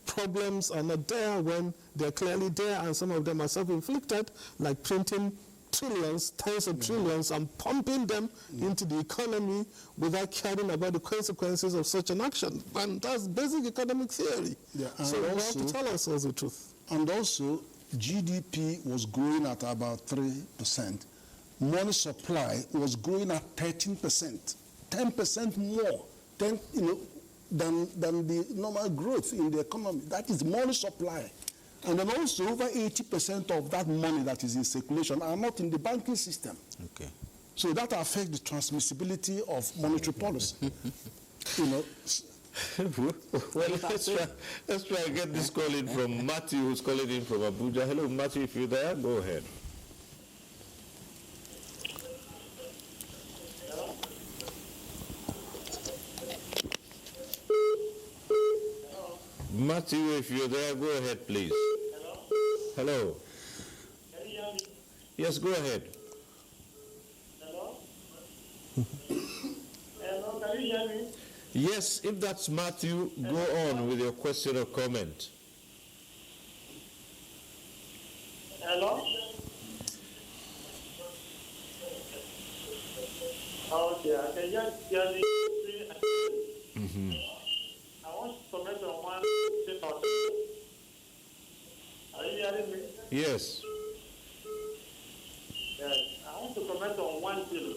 problems are not there when they're clearly there, and some of them are self-inflicted, like printing trillions, tens of trillions, and pumping them into the economy without caring about the consequences of such an action. And that's basic economic theory. So we have to tell ourselves the truth. And also, GDP was growing at about 3%. Money supply was growing at 13%, 10% more than the normal growth in the economy. That is money supply. And then also over 80% of that money that is in circulation are not in the banking system. Okay. So that affects the transmissibility of monetary policy. you know. Well, let's try and get this call in from Matthew, who's calling in from Abuja. Hello, Matthew, if you're there, go ahead. Matthew, if you're there, go ahead, please. Hello. Can you hear me? Yes, go ahead. Hello? Hello, can you hear me? Yes, if that's Matthew, go on with your question or comment. Hello? Okay, I can just hear the I want to comment on one thing. Are you hearing me? Yes. Yes, I want to comment on one thing.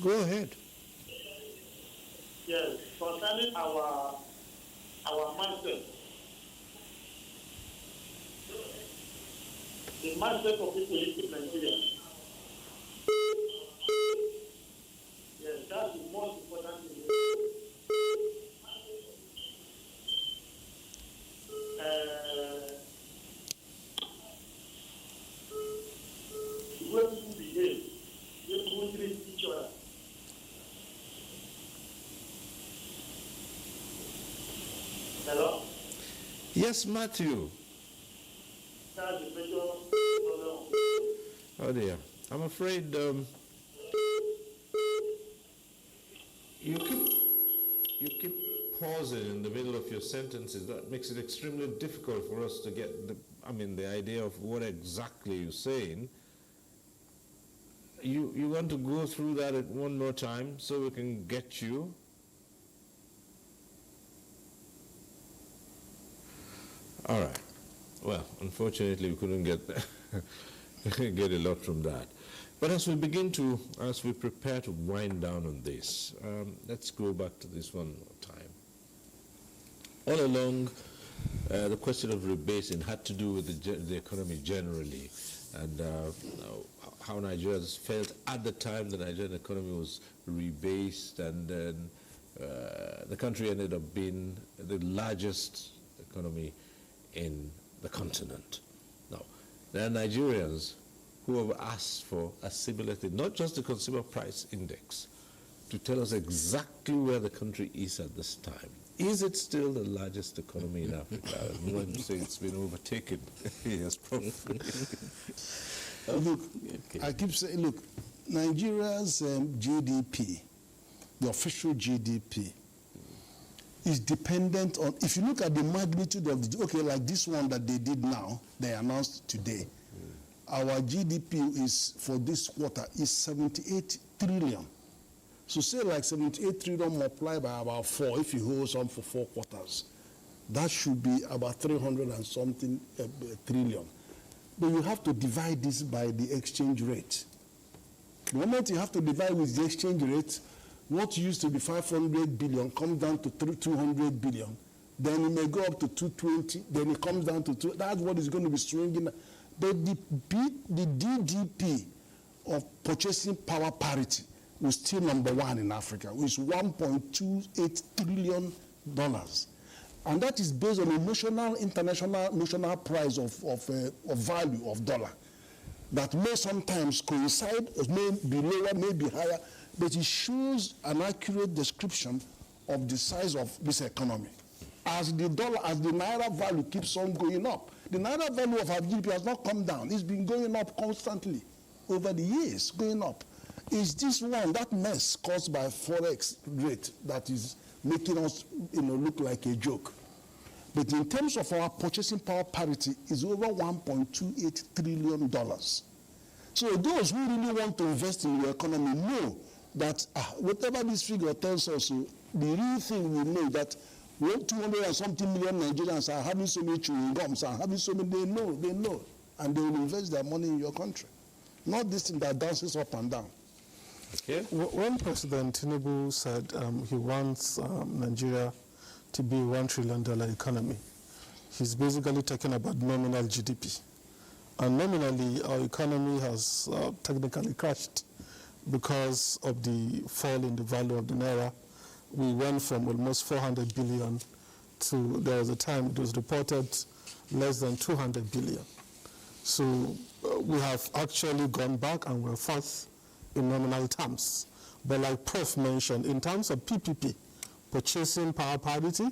Go ahead. Yes, concerning our mindset. The mindset of people in Nigeria. Yes, that's the most important thing. The way people behave, the way people treat each other. Hello? Yes, Matthew. That's the major problem. Oh dear. I'm afraid you keep pausing in the middle of your sentences. That makes it extremely difficult for us to get the idea of what exactly you're saying. You want to go through that one more time so we can get you? All right. Well, unfortunately, we couldn't get get a lot from that. But as we prepare to wind down on this, let's go back to this one more time. All along, the question of rebasing had to do with the economy generally, and how Nigerians felt at the time the Nigerian economy was rebased, and then the country ended up being the largest economy in the continent. Now, there are Nigerians who have asked for a similar thing, not just the consumer price index, to tell us exactly where the country is at this time. Is it still the largest economy in Africa? And one say it's been overtaken. Yes, probably. Look, I keep saying, look, Nigeria's GDP, the official GDP, is dependent on, if you look at the magnitude of like this one that they did now, they announced today, our GDP is, for this quarter, is 78 trillion. So say like 78 trillion multiplied by about 4, if you hold some for 4 quarters, that should be about 300 and something trillion. But you have to divide this by the exchange rate. The moment you have to divide with the exchange rate, what used to be 500 billion comes down to 200 billion. Then it may go up to 220, then it comes down to 2. That's what is going to be swinging. But the GDP of purchasing power parity is still number 1 in Africa, which is $1.28 trillion. And that is based on a international notional price of value of dollar that may sometimes coincide, may be lower, may be higher, but it shows an accurate description of the size of this economy. As the naira value keeps on going up, the naira value of our GDP has not come down. It's been going up constantly over the years, going up. Is this one, that mess caused by forex rate, that is making us look like a joke? But in terms of our purchasing power parity, is over $1.28 trillion. So those who really want to invest in your economy know that whatever this figure tells us, the real thing we know that 200 and something million Nigerians are having so many chewing gums, are having so many, they know, and they will invest their money in your country. Not this thing that dances up and down. Okay. When President Tinubu said he wants Nigeria to be a $1 trillion economy, he's basically talking about nominal GDP. And nominally, our economy has technically crashed because of the fall in the value of the naira we went from almost 400 billion to, there was a time it was reported less than 200 billion. So we have actually gone back and we're fourth in nominal terms. But like Prof mentioned, in terms of PPP, purchasing power parity,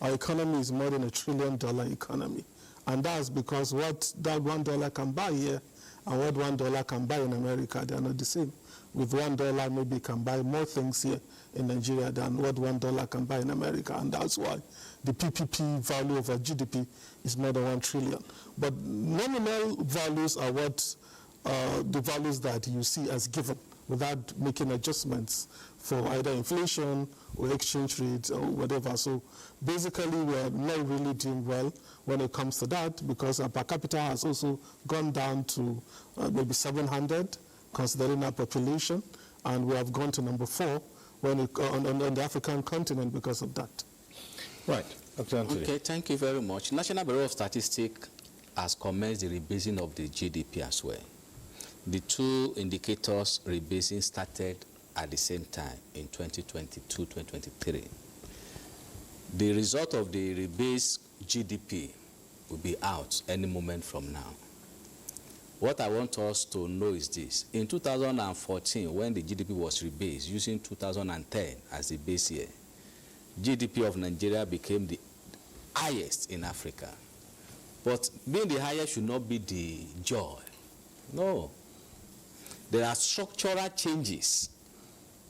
our economy is more than $1 trillion economy. And that's because what that $1 can buy here and what $1 can buy in America, they are not the same. With $1, maybe can buy more things here in Nigeria than what $1 can buy in America. And that's why the PPP value of our GDP is more than $1 trillion. But nominal values are what the values that you see as given without making adjustments for either inflation or exchange rate or whatever. So basically, we're not really doing well when it comes to that because our per capita has also gone down to maybe 700, considering our population, and we have gone to number 4 when it, on the African continent because of that. Right. Okay, thank you very much. National Bureau of Statistics has commenced the rebasing of the GDP as well. The two indicators rebasing started at the same time in 2022-2023. The result of the rebased GDP will be out any moment from now. What I want us to know is this. In 2014, when the GDP was rebased, using 2010 as the base year, GDP of Nigeria became the highest in Africa. But being the highest should not be the joy. No. There are structural changes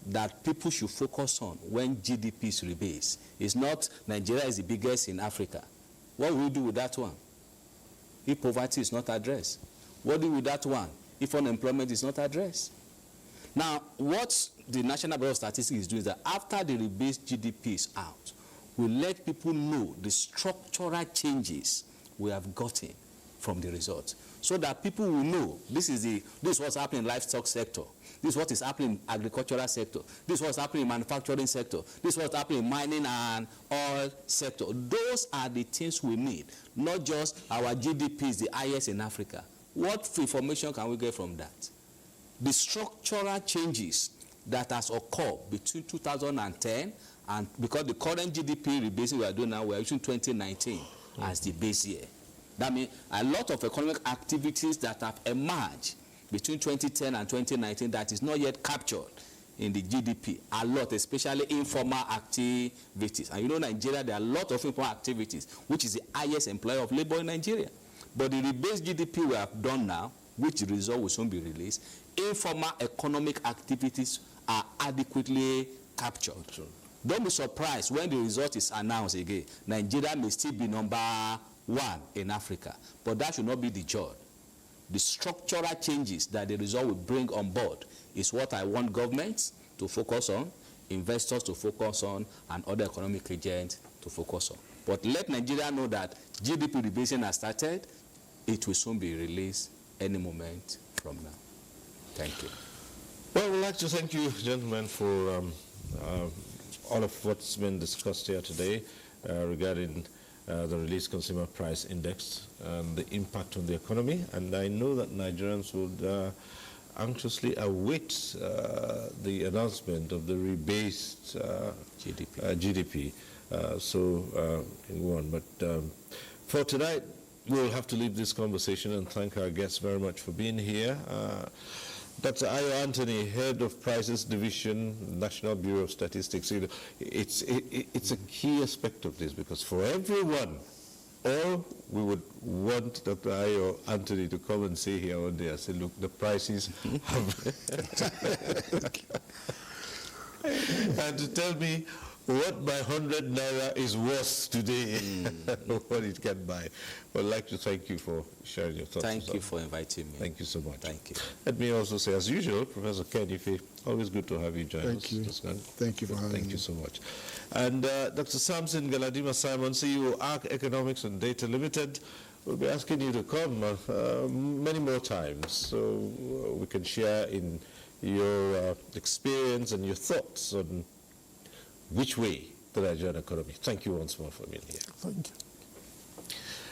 that people should focus on when GDP is rebased. It's not Nigeria is the biggest in Africa. What will we do with that one if poverty is not addressed? What do we do with that one if unemployment is not addressed? Now, what the National Bureau of Statistics is doing is that after the rebased GDP is out, we let people know the structural changes we have gotten from the results, so that people will know this is what's happening in livestock sector, this is what is happening in agricultural sector, this is what's happening in manufacturing sector, this is what's happening in mining and oil sector. Those are the things we need, not just our GDP is the highest in Africa. What information can we get from that? The structural changes that has occurred between 2010 and because the current GDP rebasing we are doing now, we are using 2019 as the base year. That means a lot of economic activities that have emerged between 2010 and 2019 that is not yet captured in the GDP. A lot, especially informal activities. And you know, Nigeria, there are a lot of informal activities, which is the highest employer of labor in Nigeria. But the rebased GDP we have done now, which the result will soon be released, informal economic activities are adequately captured. Sure. Don't be surprised when the result is announced again. Nigeria may still be number 1 in Africa, but that should not be the joy. The structural changes that the result will bring on board is what I want governments to focus on, investors to focus on, and other economic agents to focus on. But let Nigeria know that GDP rebasing has started. It will soon be released any moment from now. Thank you. Well, we'd like to thank you, gentlemen, for all of what's been discussed here today regarding the released consumer price index and the impact on the economy. And I know that Nigerians would anxiously await the announcement of the rebased GDP. Go on. But for tonight, we'll have to leave this conversation and thank our guests very much for being here. Dr. Ayo Anthony, Head of Prices Division, National Bureau of Statistics. It's a key aspect of this because for everyone, all we would want Dr. Ayo Anthony to come and say here one day and say, look, the prices have... and to tell me what my 100 naira is worth today, what it can buy. Well, I'd like to thank you for sharing your thoughts. Thank you for inviting me. Thank you so much. Thank you. Let me also say, as usual, Professor Ken Ife, always good to have you join us. Thank you. Thank you for having me. Thank you so much. And Dr. Samson Galadima Simon, CEO, ARC Economics and Data Limited, we'll be asking you to come many more times so we can share in your experience and your thoughts on which way the Nigerian economy. Thank you once more for being here. Thank you.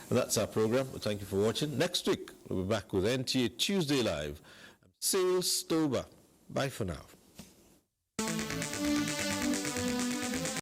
And that's our program. Thank you for watching. Next week, we'll be back with NTA Tuesday Live. Sales Stoba. Bye for now.